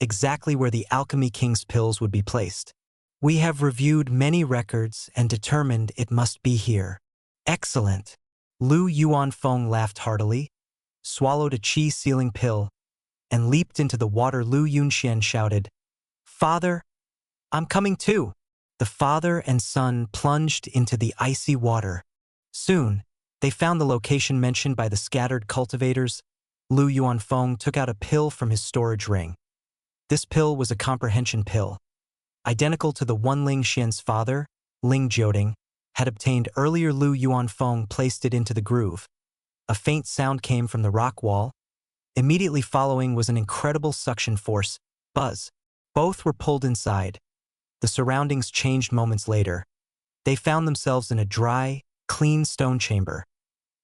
exactly where the Alchemy King's pills would be placed. We have reviewed many records and determined it must be here." "Excellent." Lu Yuanfeng laughed heartily, swallowed a chi-sealing pill, and leaped into the water. Lu Yunxian shouted, "Father, I'm coming too." The father and son plunged into the icy water. Soon, they found the location mentioned by the scattered cultivators. Lu Yuanfeng took out a pill from his storage ring. This pill was a comprehension pill, identical to the one Ling Xian's father, Ling Jioding, had obtained earlier. Lu Yuanfeng placed it into the groove. A faint sound came from the rock wall. Immediately following was an incredible suction force. Buzz. Both were pulled inside. The surroundings changed moments later. They found themselves in a dry, clean stone chamber.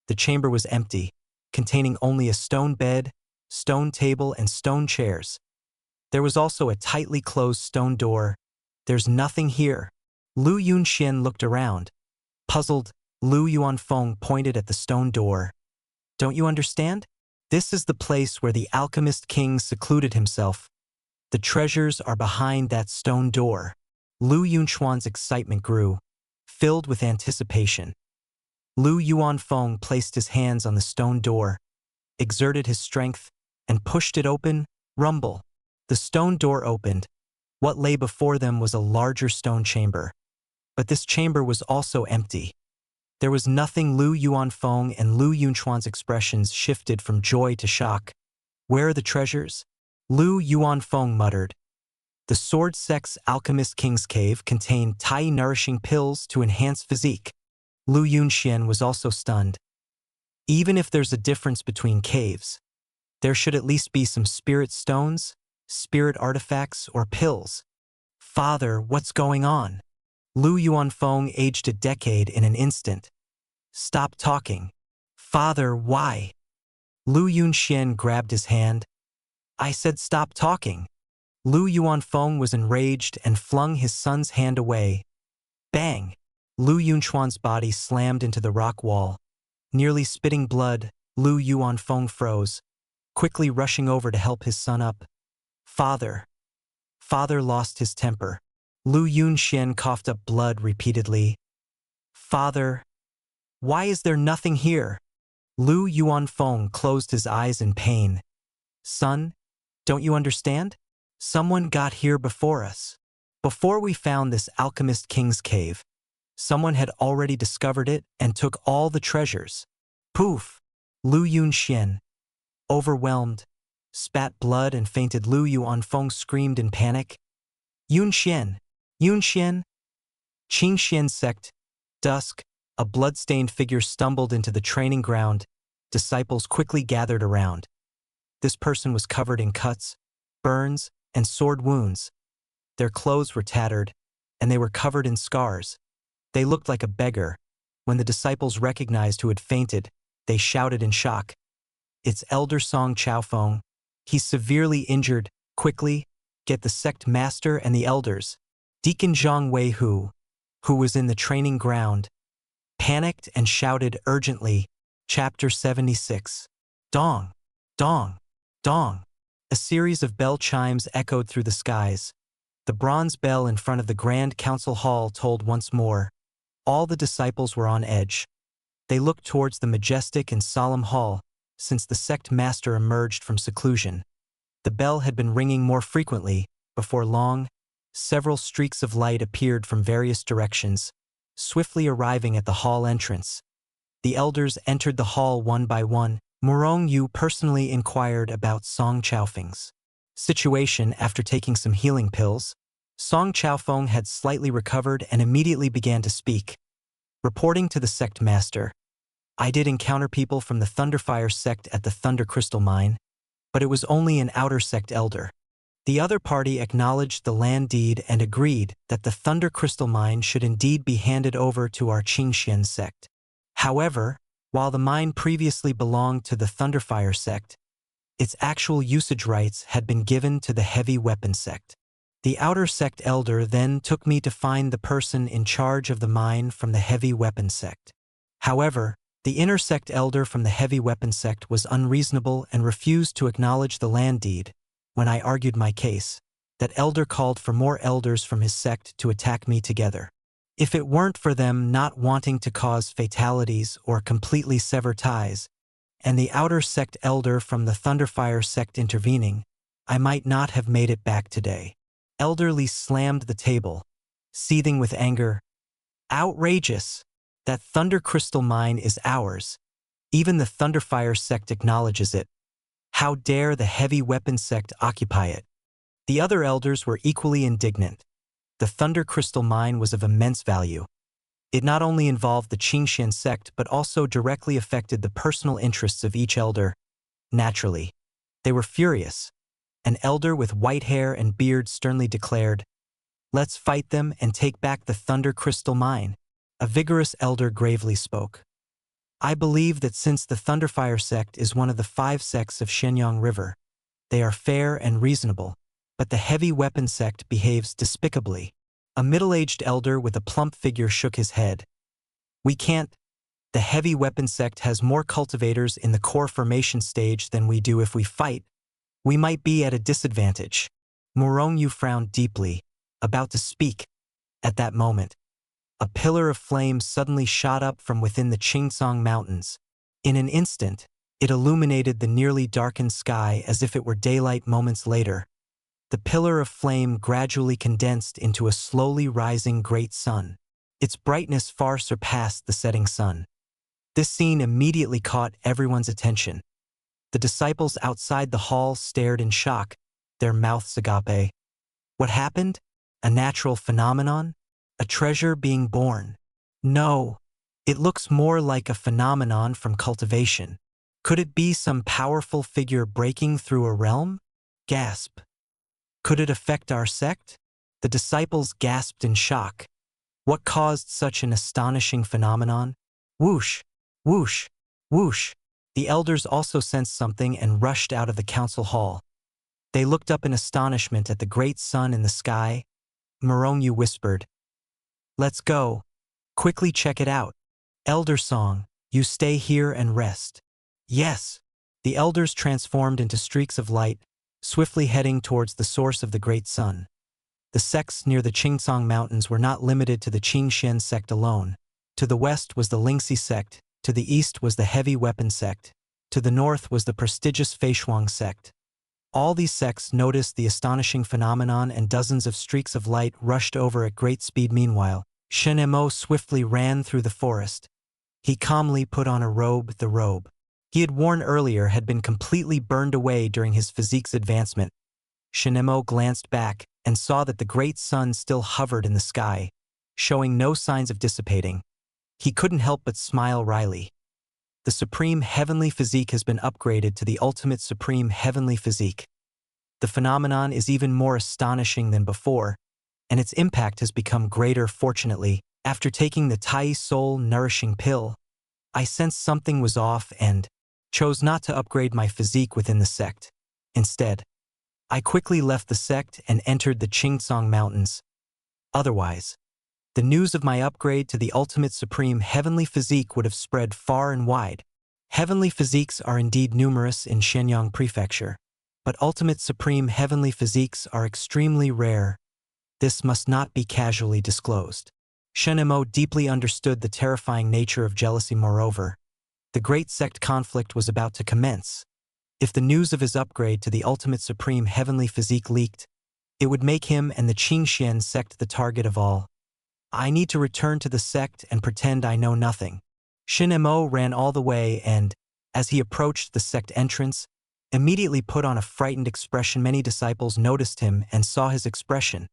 The chamber was empty, containing only a stone bed, stone table, and stone chairs. There was also a tightly closed stone door. "There's nothing here," Lu Yunxian looked around. Puzzled, Lu Yuanfeng pointed at the stone door. Don't you understand? This is the place where the alchemist king secluded himself. The treasures are behind that stone door. Lu Yunchuan's excitement grew, filled with anticipation. Lu Yuanfeng placed his hands on the stone door, exerted his strength, and pushed it open. Rumble. The stone door opened. What lay before them was a larger stone chamber. But this chamber was also empty. There was nothing. Lu Yuanfeng and Lu Yunchuan's expressions shifted from joy to shock. Where are the treasures? Lu Yuanfeng muttered. The Sword Sect's Alchemist King's Cave contained Tai nourishing pills to enhance physique. Lu Yunxian was also stunned. Even if there's a difference between caves, there should at least be some spirit stones, spirit artifacts, or pills. Father, what's going on? Lu Yuanfeng aged a decade in an instant. Stop talking. Father, why? Lu Yunxian grabbed his hand. I said stop talking. Lu Yuanfeng was enraged and flung his son's hand away. Bang! Lu Yunchuan's body slammed into the rock wall. Nearly spitting blood, Lu Yuanfeng froze, quickly rushing over to help his son up. Father. Father lost his temper. Lu Yunxian coughed up blood repeatedly. Father. Why is there nothing here? Lu Yuanfeng closed his eyes in pain. Son, don't you understand? Someone got here before us. Before we found this alchemist king's cave, someone had already discovered it and took all the treasures. Poof! Lu Yunxian, overwhelmed, spat blood and fainted. Lu Yuanfeng screamed in panic. Yunxian! Yunxian! Qingxian sect. Dusk, a blood-stained figure stumbled into the training ground. Disciples quickly gathered around. This person was covered in cuts, burns, and sword wounds. Their clothes were tattered, and they were covered in scars. They looked like a beggar. When the disciples recognized who had fainted, they shouted in shock. It's Elder Song Chaofeng. He's severely injured. Quickly, get the sect master and the elders. Deacon Zhang Weihu, who was in the training ground, panicked and shouted urgently. Chapter 76. Dong! Dong! Dong! A series of bell chimes echoed through the skies. The bronze bell in front of the Grand Council Hall tolled once more. All the disciples were on edge. They looked towards the majestic and solemn hall, since the sect master emerged from seclusion. The bell had been ringing more frequently. Before long, several streaks of light appeared from various directions, swiftly arriving at the hall entrance. The elders entered the hall one by one. Murong Yu personally inquired about Song Chaofeng's situation after taking some healing pills. Song Chaofeng had slightly recovered and immediately began to speak. Reporting to the sect master, I did encounter people from the Thunderfire sect at the Thunder Crystal Mine, but it was only an outer sect elder. The other party acknowledged the land deed and agreed that the Thunder Crystal Mine should indeed be handed over to our Qingxian sect. However, while the mine previously belonged to the Thunderfire sect, its actual usage rights had been given to the Heavy Weapon sect. The outer sect elder then took me to find the person in charge of the mine from the Heavy Weapon sect. However, the inner sect elder from the Heavy Weapon sect was unreasonable and refused to acknowledge the land deed. When I argued my case, that elder called for more elders from his sect to attack me together. If it weren't for them not wanting to cause fatalities or completely sever ties, and the outer sect elder from the Thunderfire sect intervening, I might not have made it back today. Elderly slammed the table, seething with anger. Outrageous! That Thunder Crystal Mine is ours. Even the Thunderfire sect acknowledges it. How dare the Heavy Weapon sect occupy it? The other elders were equally indignant. The Thunder Crystal Mine was of immense value. It not only involved the Qingxian sect but also directly affected the personal interests of each elder. Naturally, they were furious. An elder with white hair and beard sternly declared, "Let's fight them and take back the Thunder Crystal Mine." A vigorous elder gravely spoke. I believe that since the Thunderfire sect is one of the 5 sects of Shenyang River, they are fair and reasonable, but the Heavy Weapon sect behaves despicably. A middle-aged elder with a plump figure shook his head. We can't. The heavy weapon sect has more cultivators in the core formation stage than we do if we fight. We might be at a disadvantage. Morongyu frowned deeply, about to speak. At that moment, a pillar of flame suddenly shot up from within the Qingsong Mountains. In an instant, it illuminated the nearly darkened sky as if it were daylight moments later. The pillar of flame gradually condensed into a slowly rising great sun. Its brightness far surpassed the setting sun. This scene immediately caught everyone's attention. The disciples outside the hall stared in shock, their mouths agape. What happened? A natural phenomenon? A treasure being born? No. It looks more like a phenomenon from cultivation. Could it be some powerful figure breaking through a realm? Gasp. Could it affect our sect? The disciples gasped in shock. What caused such an astonishing phenomenon? Whoosh, whoosh, whoosh. The elders also sensed something and rushed out of the council hall. They looked up in astonishment at the great sun in the sky. Morongyu whispered, "Let's go. Quickly check it out. Elder Song, you stay here and rest." Yes. The elders transformed into streaks of light, swiftly heading towards the source of the great sun. The sects near the Qingsong Mountains were not limited to the Qingxian sect alone. To the west was the Lingxi sect, to the east was the heavy weapon sect, to the north was the prestigious Feishuang sect. All these sects noticed the astonishing phenomenon and dozens of streaks of light rushed over at great speed. Meanwhile, Shen Mo swiftly ran through the forest. He calmly put on a robe. The robe he had worn earlier had been completely burned away during his physique's advancement. Shen Mo glanced back and saw that the great sun still hovered in the sky, showing no signs of dissipating. He couldn't help but smile wryly. The Supreme Heavenly Physique has been upgraded to the Ultimate Supreme Heavenly Physique. The phenomenon is even more astonishing than before, and its impact has become greater. Fortunately, after taking the Tai Soul Nourishing Pill, I sensed something was off and chose not to upgrade my physique within the sect. Instead, I quickly left the sect and entered the Qingsong Mountains. Otherwise, the news of my upgrade to the Ultimate Supreme Heavenly Physique would have spread far and wide. Heavenly Physiques are indeed numerous in Shenyang Prefecture, but Ultimate Supreme Heavenly Physiques are extremely rare. This must not be casually disclosed. Shen Mo deeply understood the terrifying nature of jealousy. Moreover, the great sect conflict was about to commence. If the news of his upgrade to the Ultimate Supreme Heavenly Physique leaked, it would make him and the Qingxian sect the target of all. I need to return to the sect and pretend I know nothing. Shen Mo ran all the way and, as he approached the sect entrance, immediately put on a frightened expression. Many disciples noticed him and saw his expression.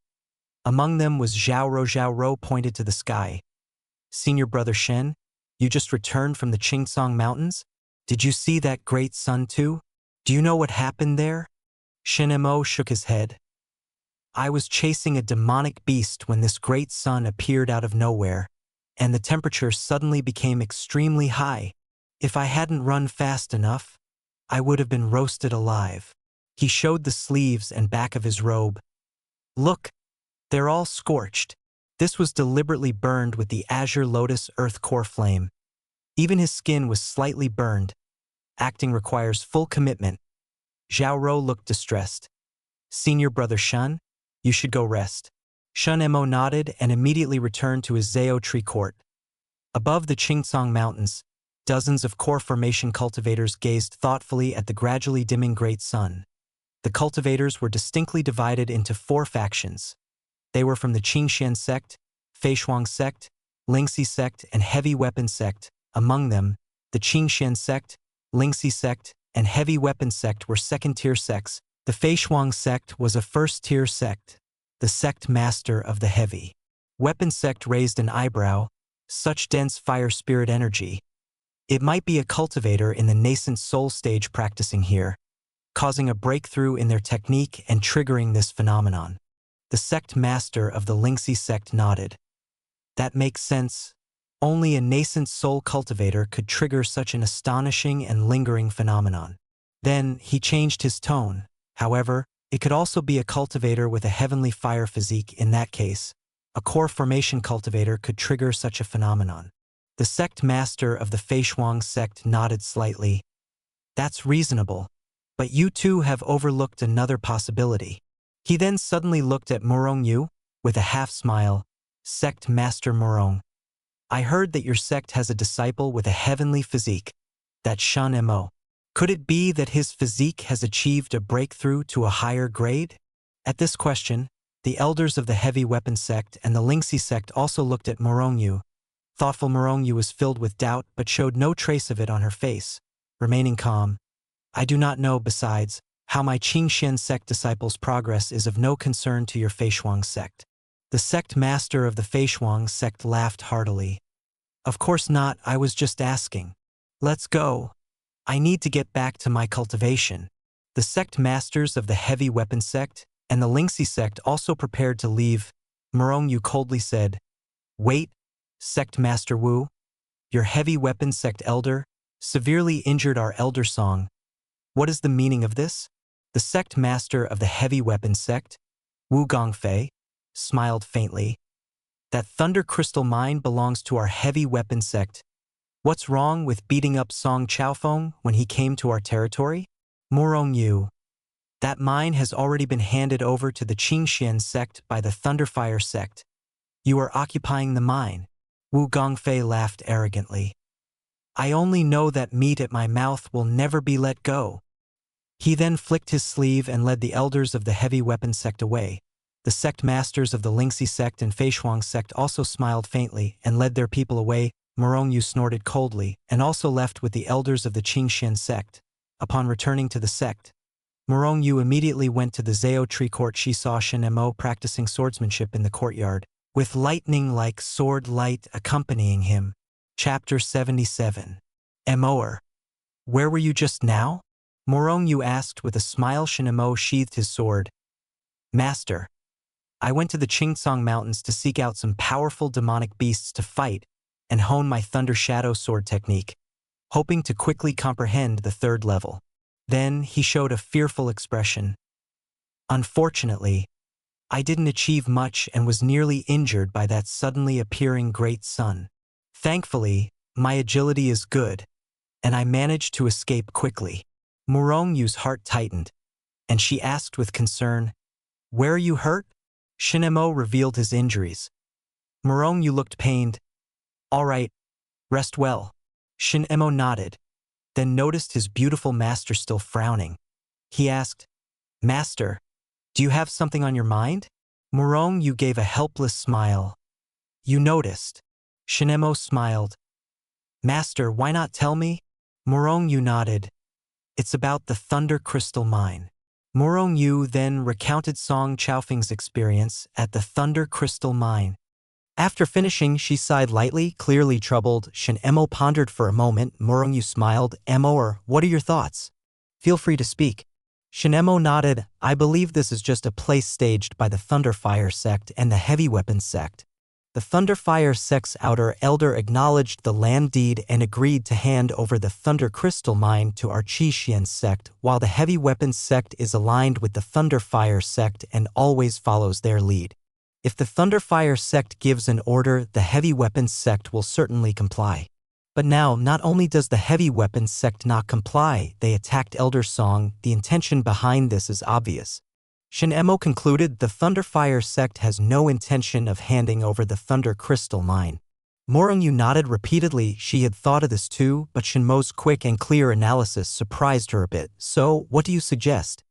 Among them was Zhao Ro. Zhao Ro pointed to the sky. "Senior brother Shen, you just returned from the Qingsong Mountains? Did you see that great sun too? Do you know what happened there?" Shen Mo shook his head. "I was chasing a demonic beast when this great sun appeared out of nowhere, and the temperature suddenly became extremely high. If I hadn't run fast enough, I would have been roasted alive." He showed the sleeves and back of his robe. "Look, they're all scorched." This was deliberately burned with the Azure Lotus Earth Core Flame. Even his skin was slightly burned. Acting requires full commitment. Zhao Ro looked distressed. "Senior brother Shen, you should go rest." Shen Mo nodded and immediately returned to his Zao tree court. Above the Qingsong Mountains, dozens of core formation cultivators gazed thoughtfully at the gradually dimming great sun. The cultivators were distinctly divided into 4 factions. They were from the Qingxian sect, Feishuang sect, Lingxi sect, and heavy weapon sect. Among them, the Qingxian sect, Lingxi sect, and heavy weapon sect were second-tier sects. The Feishuang sect was a first-tier sect. The sect master of the heavy weapon sect raised an eyebrow. Such dense fire spirit energy. It might be a cultivator in the nascent soul stage practicing here, causing a breakthrough in their technique and triggering this phenomenon. The sect master of the Lingxi sect nodded. That makes sense. Only a nascent soul cultivator could trigger such an astonishing and lingering phenomenon. Then he changed his tone. However, it could also be a cultivator with a heavenly fire physique. In that case, a core formation cultivator could trigger such a phenomenon. The sect master of the Feishuang sect nodded slightly. That's reasonable. But you two have overlooked another possibility. He then suddenly looked at Morong Yu with a half-smile. Sect Master Morong, I heard that your sect has a disciple with a heavenly physique, that Shan Mo. Could it be that his physique has achieved a breakthrough to a higher grade? At this question, the elders of the heavy weapon sect and the Lingxi sect also looked at Morong Yu. Thoughtful Morong Yu was filled with doubt but showed no trace of it on her face, remaining calm. I do not know, besides, how my Qingxian sect disciples' progress is of no concern to your Feishuang sect. The sect master of the Feishuang sect laughed heartily. Of course not, I was just asking. Let's go. I need to get back to my cultivation. The sect masters of the heavy weapon sect and the Lingxi sect also prepared to leave. Morong Yu coldly said, Wait, Sect Master Wu, your heavy weapon sect elder severely injured our elder song. What is the meaning of this? The sect master of the heavy weapon sect, Wu Gongfei, smiled faintly. That thunder crystal mine belongs to our heavy weapon sect. What's wrong with beating up Song Chaofeng when he came to our territory? Morong Yu. That mine has already been handed over to the Qingxian sect by the Thunderfire sect. You are occupying the mine. Wu Gongfei laughed arrogantly. I only know that meat at my mouth will never be let go. He then flicked his sleeve and led the elders of the heavy weapon sect away. The sect masters of the Lingxi sect and Feishuang sect also smiled faintly and led their people away. Morong Yu snorted coldly and also left with the elders of the Qingxian sect. Upon returning to the sect, Morong Yu immediately went to the Zhao tree court. She saw Shen Mo practicing swordsmanship in the courtyard, with lightning-like sword light accompanying him. Chapter 77. Moer. Where were you just now? Morong Yu asked with a smile. Shen Mo sheathed his sword. Master, I went to the Qingcang Mountains to seek out some powerful demonic beasts to fight and hone my Thunder Shadow sword technique, hoping to quickly comprehend the third level. Then he showed a fearful expression. Unfortunately, I didn't achieve much and was nearly injured by that suddenly appearing great sun. Thankfully, my agility is good, and I managed to escape quickly. Morong Yu's heart tightened, and she asked with concern, Where are you hurt? Shen Mo revealed his injuries. Morong Yu looked pained. All right, rest well. Shen Mo nodded, then noticed his beautiful master still frowning. He asked, Master, do you have something on your mind? Morong Yu gave a helpless smile. You noticed. Shen Mo smiled. Master, why not tell me? Morong Yu nodded. It's about the Thunder Crystal Mine. Morong Yu then recounted Song Chaofeng's experience at the Thunder Crystal Mine. After finishing, she sighed lightly, clearly troubled. Shen Mo pondered for a moment. Morong Yu smiled. Moer, what are your thoughts? Feel free to speak. Shen Mo nodded. I believe this is just a place staged by the Thunderfire sect and the Heavy Weapons sect. The Thunderfire sect's outer elder acknowledged the land deed and agreed to hand over the Thunder Crystal Mine to our Qingxian sect, while the Heavy Weapons sect is aligned with the Thunderfire sect and always follows their lead. If the Thunderfire sect gives an order, the Heavy Weapons sect will certainly comply. But now, not only does the Heavy Weapons sect not comply, they attacked Elder Song. The intention behind this is obvious. Shen Mo concluded the Thunderfire sect has no intention of handing over the Thunder Crystal Mine. Morong Yu nodded repeatedly. She had thought of this too, but Shen Mo's quick and clear analysis surprised her a bit. So, what do you suggest?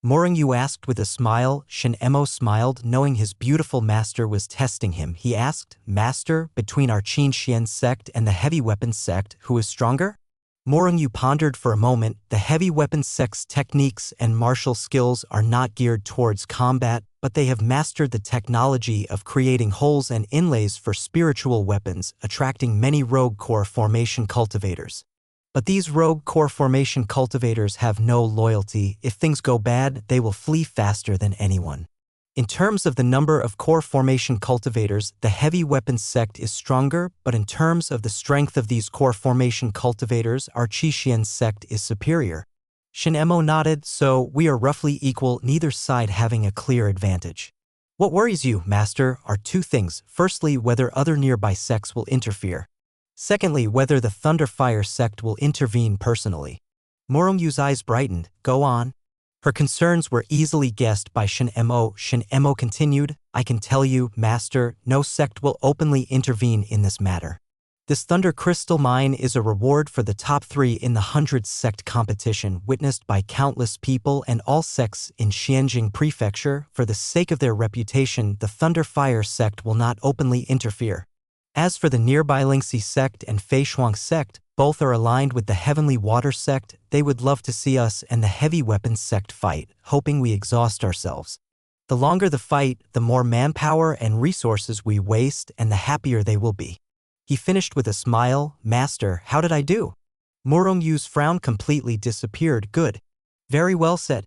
Morong Yu asked with a smile. Shen Mo smiled, knowing his beautiful master was testing him. He asked, Master, between our Qingxian sect and the Heavy Weapons sect, who is stronger? Morong Yu pondered for a moment. The Heavy Weapons sect's techniques and martial skills are not geared towards combat, but they have mastered the technology of creating holes and inlays for spiritual weapons, attracting many rogue core formation cultivators. But these rogue core formation cultivators have no loyalty. If things go bad, they will flee faster than anyone. In terms of the number of core formation cultivators, the Heavy Weapons sect is stronger, but in terms of the strength of these core formation cultivators, our Qingxian sect is superior. Shen Mo nodded. So we are roughly equal, neither side having a clear advantage. What worries you, master, are two things. Firstly, whether other nearby sects will interfere. Secondly, whether the Thunderfire sect will intervene personally. Morongyu's eyes brightened. Go on. Her concerns were easily guessed by Shin Mo. Shin Mo continued, I can tell you, master, no sect will openly intervene in this matter. This Thunder Crystal Mine is a reward for the top 3 in the 100 sect competition witnessed by countless people and all sects in Xianjing Prefecture. For the sake of their reputation, the Thunderfire sect will not openly interfere. As for the nearby Lingxi sect and Feishuang sect, both are aligned with the Heavenly Water sect. They would love to see us and the Heavy Weapons sect fight, hoping we exhaust ourselves. The longer the fight, the more manpower and resources we waste and the happier they will be. He finished with a smile. Master, how did I do? Morongyu's frown completely disappeared. Good. Very well said.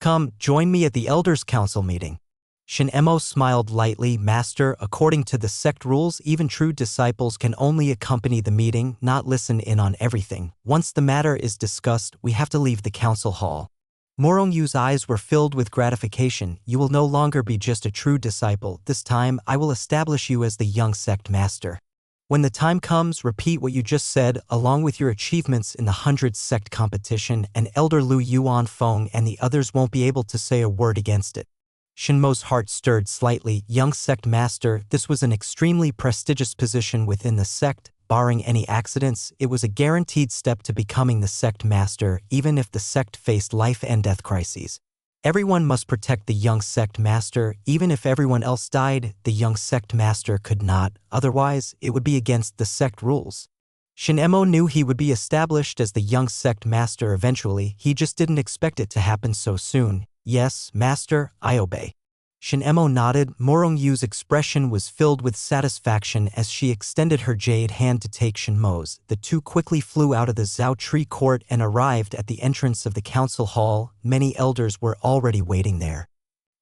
Come, join me at the Elders' Council meeting. Shin Mo smiled lightly. Master, according to the sect rules, even true disciples can only accompany the meeting, not listen in on everything. Once the matter is discussed, we have to leave the council hall. Morongyu's eyes were filled with gratification. You will no longer be just a true disciple. This time, I will establish you as the young sect master. When the time comes, repeat what you just said, along with your achievements in the 100 sect competition, and Elder Lu Yuanfeng and the others won't be able to say a word against it. Shinmo's heart stirred slightly. Young sect master, this was an extremely prestigious position within the sect. Barring any accidents, it was a guaranteed step to becoming the sect master, even if the sect faced life and death crises. Everyone must protect the young sect master. Even if everyone else died, the young sect master could not. Otherwise, it would be against the sect rules. Shin Mo knew he would be established as the young sect master eventually. He just didn't expect it to happen so soon. Yes, master, I obey. Shin Mo nodded. Morongyu's expression was filled with satisfaction as she extended her jade hand to take Shin Mo's. The two quickly flew out of the Zhao Tree court and arrived at the entrance of the council hall. Many elders were already waiting there.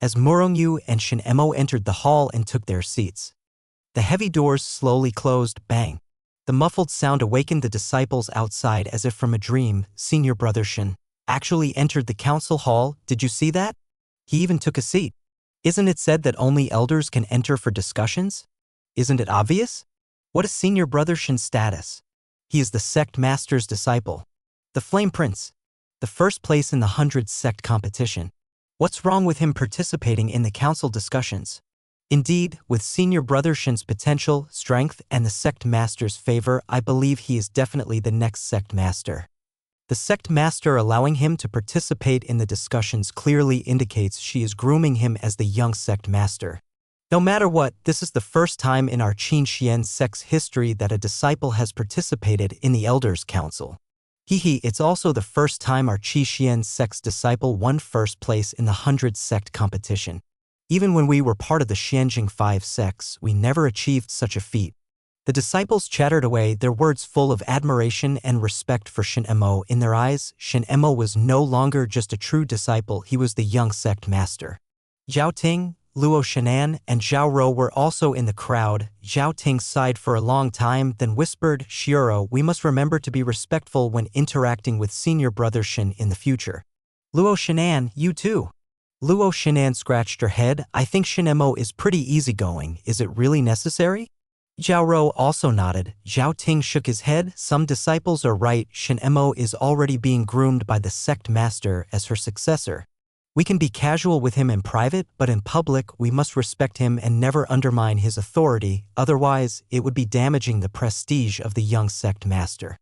As Morongyu and Shin Mo entered the hall and took their seats, the heavy doors slowly closed. Bang! The muffled sound awakened the disciples outside as if from a dream. Senior brother Shin actually entered the council hall. Did you see that? He even took a seat. Isn't it said that only elders can enter for discussions? Isn't it obvious? What is Senior Brother Shin's status? He is the sect master's disciple. The Flame Prince. The first place in the 100 sect competition. What's wrong with him participating in the council discussions? Indeed, with Senior Brother Shin's potential, strength, and the sect master's favor, I believe he is definitely the next sect master. The sect master allowing him to participate in the discussions clearly indicates she is grooming him as the young sect master. No matter what, this is the first time in our Qin Xian sect's history that a disciple has participated in the Elders' Council. It's also the first time our Qi Xian sect's disciple won first place in the 100 sect competition. Even when we were part of the Xianjing 5 sects, we never achieved such a feat. The disciples chattered away, their words full of admiration and respect for Shin Mo. In their eyes, Shin Mo was no longer just a true disciple, he was the young sect master. Zhao Ting, Luo Shinan, and Zhao Rou were also in the crowd. Zhao Ting sighed for a long time, then whispered, Shioro, we must remember to be respectful when interacting with Senior Brother Shin in the future. Luo Shinan, you too. Luo Shinan scratched her head. I think Shin Mo is pretty easygoing. Is it really necessary? Zhao Rou also nodded. Zhao Ting shook his head. Some disciples are right. Shin Mo is already being groomed by the sect master as her successor. We can be casual with him in private, but in public we must respect him and never undermine his authority, otherwise it would be damaging the prestige of the young sect master.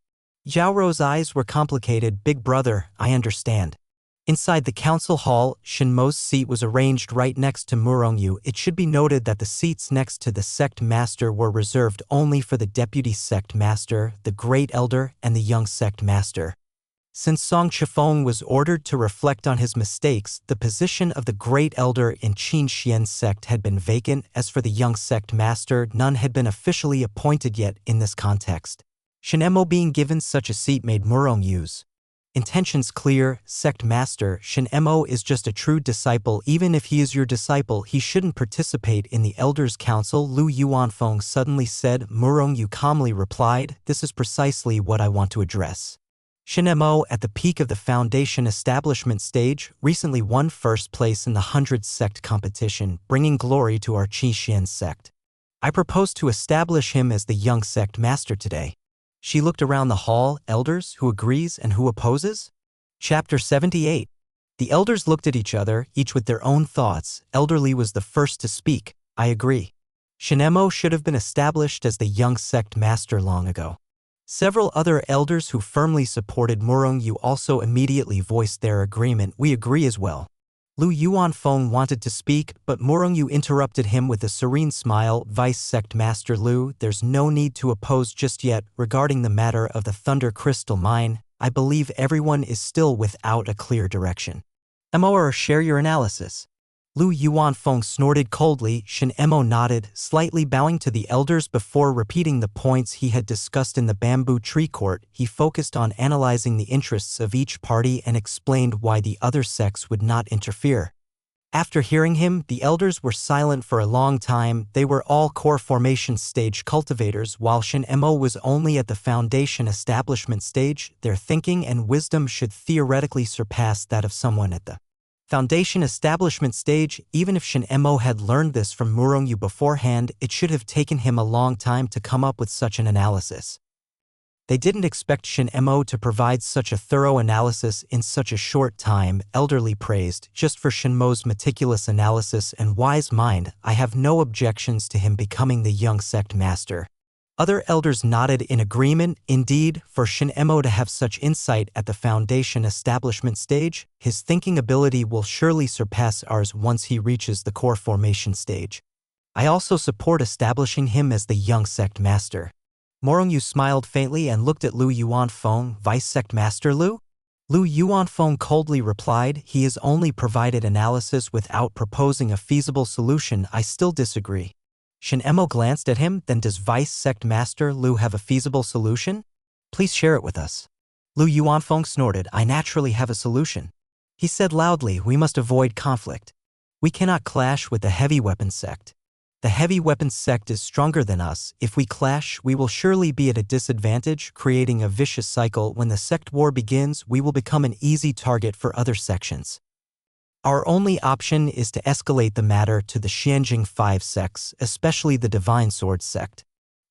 Zhao Rou's eyes were complicated. Big brother, I understand. Inside the council hall, Shin Mo's seat was arranged right next to Murongyu. It should be noted that the seats next to the sect master were reserved only for the deputy sect master, the great elder, and the young sect master. Since Song Chifeng was ordered to reflect on his mistakes, the position of the great elder in Qin Xian sect had been vacant. As for the young sect master, none had been officially appointed yet in this context. Shin Mo being given such a seat made Murongyu's intentions clear. Sect master, Shin Mo is just a true disciple. Even if he is your disciple, he shouldn't participate in the Elders' Council, Lu Yuanfeng suddenly said. Murongyu calmly replied, this is precisely what I want to address. Shin Mo, at the peak of the Foundation establishment stage, recently won first place in the 100 sect competition, bringing glory to our Qi Xian sect. I propose to establish him as the young sect master today. She looked around the hall, elders, who agrees and who opposes? Chapter 78. The elders looked at each other, each with their own thoughts. Elderly was the first to speak. I agree. Shin Mo should have been established as the young sect master long ago. Several other elders who firmly supported Murongyu also immediately voiced their agreement. We agree as well. Lu Yuanfeng wanted to speak, but Murongyu interrupted him with a serene smile. Vice Sect Master Lu, there's no need to oppose just yet. Regarding the matter of the Thunder Crystal Mine, I believe everyone is still without a clear direction. Mo, share your analysis. Lu Yuanfeng snorted coldly. Shin Mo nodded, slightly bowing to the elders before repeating the points he had discussed in the bamboo tree court. He focused on analyzing the interests of each party and explained why the other sects would not interfere. After hearing him, the elders were silent for a long time. They were all core formation stage cultivators, while Shin Mo was only at the foundation establishment stage. Their thinking and wisdom should theoretically surpass that of someone at the Foundation establishment stage. Even if Shin Mo had learned this from Murongyu beforehand, it should have taken him a long time to come up with such an analysis. They didn't expect Shin Mo to provide such a thorough analysis in such a short time. Elderly praised. Just for Shin Mo's meticulous analysis and wise mind, I have no objections to him becoming the young sect master. Other elders nodded in agreement. Indeed, for Shin Mo to have such insight at the foundation establishment stage, his thinking ability will surely surpass ours once he reaches the core formation stage. I also support establishing him as the young sect master. Murongyu smiled faintly and looked at Lu Yuanfeng. Vice Sect Master Lu? Lu Yuanfeng coldly replied, he has only provided analysis without proposing a feasible solution. I still disagree. Shin Mo glanced at him. Then does Vice Sect Master Lu have a feasible solution? Please share it with us. Lu Yuanfeng snorted. I naturally have a solution. He said loudly, we must avoid conflict. We cannot clash with the heavy weapons sect. The heavy weapons sect is stronger than us. If we clash, we will surely be at a disadvantage, creating a vicious cycle. When the sect war begins, we will become an easy target for other sections. Our only option is to escalate the matter to the Xianjing 5 sects, especially the Divine Sword sect.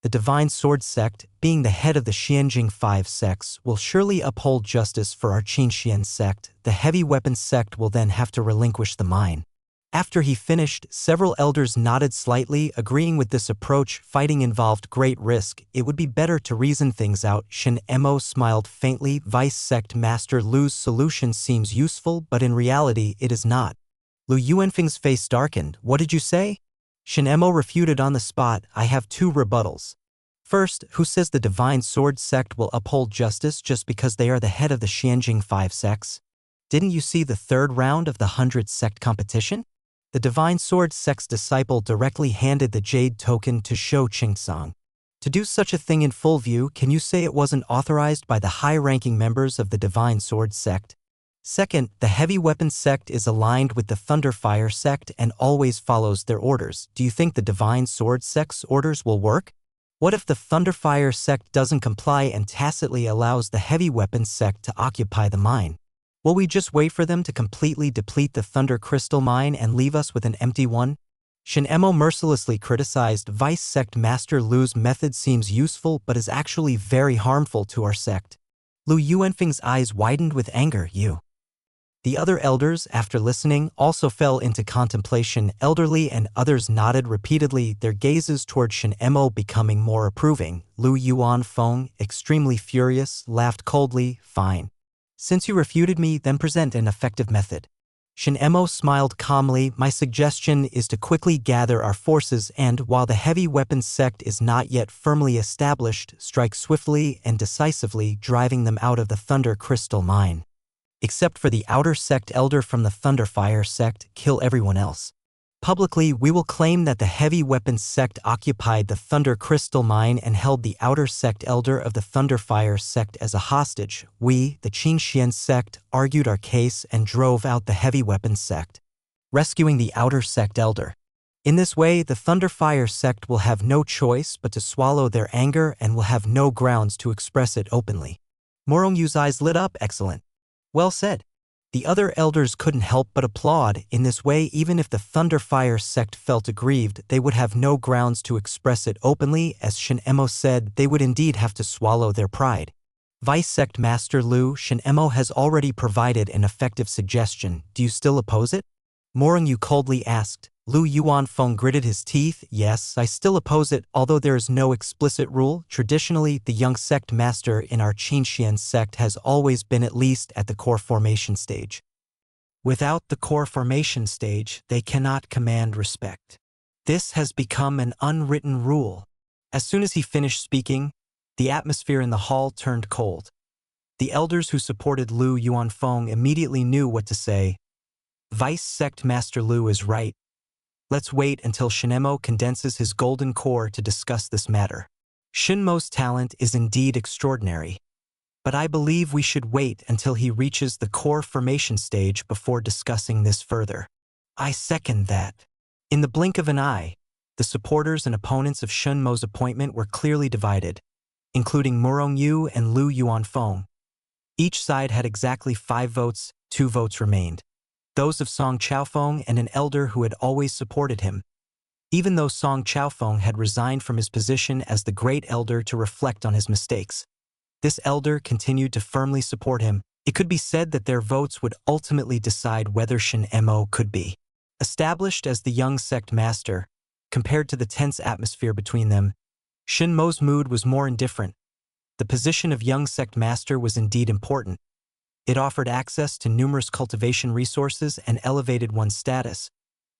The Divine Sword sect, being the head of the Xianjing 5 sects, will surely uphold justice for our Qinxian sect. The heavy weapons sect will then have to relinquish the mine. After he finished, several elders nodded slightly, agreeing with this approach. Fighting involved great risk. It would be better to reason things out. Shin Mo smiled faintly. Vice Sect Master Lu's solution seems useful, but in reality it is not. Lu Yuanfeng's face darkened. What did you say? Shin Mo refuted on the spot. I have two rebuttals. First, who says the Divine Sword sect will uphold justice just because they are the head of the Xianjing 5 sects? Didn't you see the third round of the 100 sect competition? The Divine Sword sect's disciple directly handed the jade token to Shou Qingsong. To do such a thing in full view, can you say it wasn't authorized by the high-ranking members of the Divine Sword sect? Second, the Heavy Weapons sect is aligned with the Thunderfire sect and always follows their orders. Do you think the Divine Sword sect's orders will work? What if the Thunderfire sect doesn't comply and tacitly allows the Heavy Weapons sect to occupy the mine? Will we just wait for them to completely deplete the Thunder Crystal Mine and leave us with an empty one? Shin Mo mercilessly criticized. Vice Sect Master Lu's method seems useful but is actually very harmful to our sect. Lu Yuanfeng's eyes widened with anger. The other elders, after listening, also fell into contemplation. Elderly and others nodded repeatedly, their gazes toward Shin Mo becoming more approving. Lu Yuanfeng, extremely furious, laughed coldly. Fine. Since you refuted me, then present an effective method. Shin Mo smiled calmly. My suggestion is to quickly gather our forces and, while the heavy weapons sect is not yet firmly established, strike swiftly and decisively, driving them out of the Thunder Crystal Mine. Except for the outer sect elder from the Thunderfire sect, kill everyone else. Publicly, we will claim that the heavy weapons sect occupied the Thunder Crystal Mine and held the outer sect elder of the Thunderfire sect as a hostage. We, the Qinxian sect, argued our case and drove out the heavy weapons sect, rescuing the outer sect elder. In this way, the Thunderfire sect will have no choice but to swallow their anger and will have no grounds to express it openly. Morongyu's eyes lit up. Excellent. Well said. The other elders couldn't help but applaud. In this way, even if the Thunderfire sect felt aggrieved, they would have no grounds to express it openly. As Shinemo said, they would indeed have to swallow their pride. Vice Sect Master Lu, Shinemo has already provided an effective suggestion. Do you still oppose it? Morongyu coldly asked. Lu Yuanfeng gritted his teeth. Yes, I still oppose it, although there is no explicit rule. Traditionally, the young sect master in our Qingxian sect has always been at least at the core formation stage. Without the core formation stage, they cannot command respect. This has become an unwritten rule. As soon as he finished speaking, the atmosphere in the hall turned cold. The elders who supported Lu Yuanfeng immediately knew what to say. Vice Sect Master Lu is right. Let's wait until Shinemo condenses his golden core to discuss this matter. Shinmo's talent is indeed extraordinary, but I believe we should wait until he reaches the core formation stage before discussing this further. I second that. In the blink of an eye, the supporters and opponents of Shinmo's appointment were clearly divided, including Morongyu and Lu Yuanfeng. Each side had exactly 5 votes, 2 votes remained. Those of Song Chaofeng and an elder who had always supported him. Even though Song Chaofeng had resigned from his position as the great elder to reflect on his mistakes, this elder continued to firmly support him. It could be said that their votes would ultimately decide whether Shinemo could be established as the young sect master. Compared to the tense atmosphere between them, Shinmo's mood was more indifferent. The position of young sect master was indeed important. It offered access to numerous cultivation resources and elevated one's status.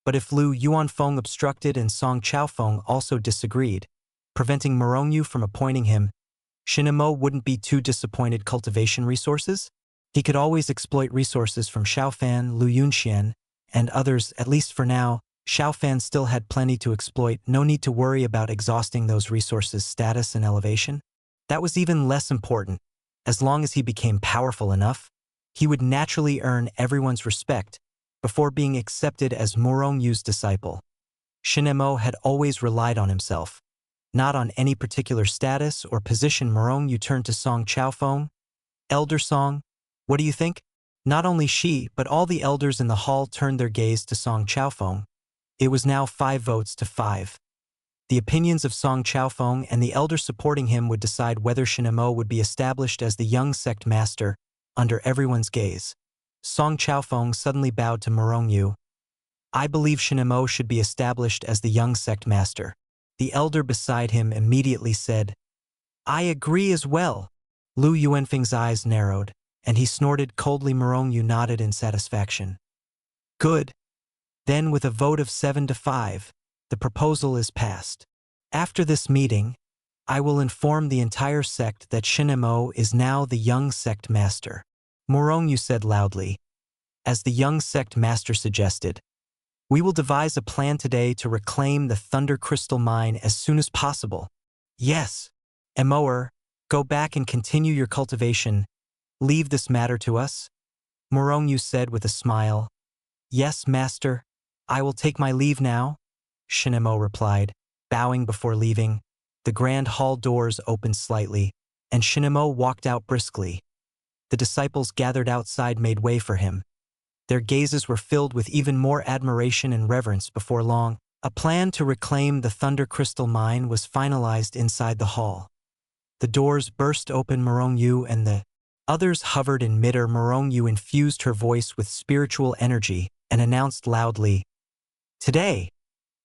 But if Lu Yuanfeng obstructed and Song Chaofeng also disagreed, preventing Morongyu from appointing him, Shinemo wouldn't be too disappointed. Cultivation resources? He could always exploit resources from Xiaofan, Lu Yunxian, and others. At least for now, Xiaofan still had plenty to exploit. No need to worry about exhausting those resources' status and elevation. That was even less important. As long as he became powerful enough, he would naturally earn everyone's respect before being accepted as Morongyu's disciple. Shinemo had always relied on himself, not on any particular status or position. Morongyu turned to Song Chaofeng. Elder Song, what do you think? Not only she, but all the elders in the hall turned their gaze to Song Chaofeng. It was now 5 votes to 5. The opinions of Song Chaofeng and the elders supporting him would decide whether Shinemo would be established as the young sect master under everyone's gaze. Song Chaofeng suddenly bowed to Morongyu. I believe Shinemo should be established as the young sect master. The elder beside him immediately said, I agree as well. Lu Yuanfeng's eyes narrowed, and he snorted coldly. Morongyu nodded in satisfaction. Good. Then with a vote of 7 to 5, the proposal is passed. After this meeting, I will inform the entire sect that Shinemo is now the young sect master. Morongyu said loudly. As the young sect master suggested, we will devise a plan today to reclaim the Thunder Crystal Mine as soon as possible. Yes. Emoer, go back and continue your cultivation. Leave this matter to us. Morongyu said with a smile. Yes, master. I will take my leave now. Shinemo replied, bowing before leaving. The grand hall doors opened slightly, and Shinemo walked out briskly. The disciples gathered outside made way for him. Their gazes were filled with even more admiration and reverence. Before long, a plan to reclaim the Thunder Crystal Mine was finalized inside the hall. The doors burst open. Morongyu and the others hovered in midair. Morongyu infused her voice with spiritual energy and announced loudly, Today,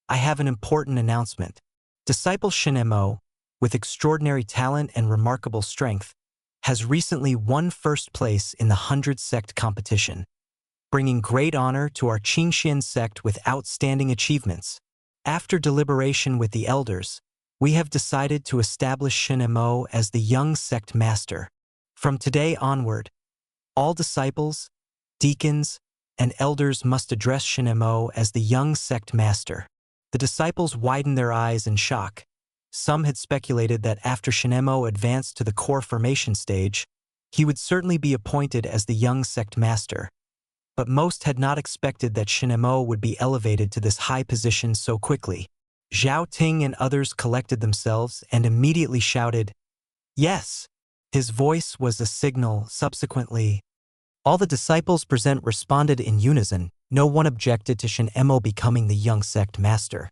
I have an important announcement. Disciple Shinemo, with extraordinary talent and remarkable strength, has recently won first place in the 100 sect competition, bringing great honor to our Qingxian sect with outstanding achievements. After deliberation with the elders, we have decided to establish Shinemo as the young sect master. From today onward, all disciples, deacons, and elders must address Shinemo as the young sect master. The disciples widened their eyes in shock. Some had speculated that after Shinemo advanced to the core formation stage, he would certainly be appointed as the young sect master. But most had not expected that Shinemo would be elevated to this high position so quickly. Zhao Ting and others collected themselves and immediately shouted, Yes, His voice was a signal. Subsequently, all the disciples present responded in unison. No one objected to Shin Emo becoming the young sect master.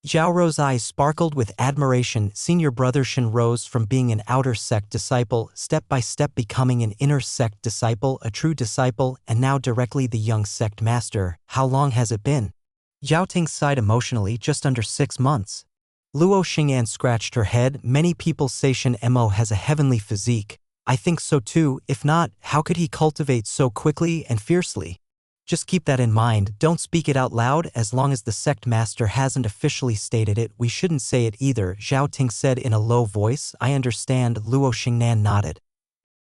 Zhao Ro's eyes sparkled with admiration. Senior brother Shin rose from being an outer sect disciple, step by step becoming an inner sect disciple, a true disciple, and now directly the young sect master. How long has it been? Zhao Ting sighed emotionally. Just under 6 months. Luo Xing'an scratched her head. Many people say Shin Emo has a heavenly physique. I think so too. If not, how could he cultivate so quickly and fiercely? Just keep that in mind. Don't speak it out loud. As long as the sect master hasn't officially stated it, we shouldn't say it either, Zhao Ting said in a low voice. I understand, Luo Xingnan nodded.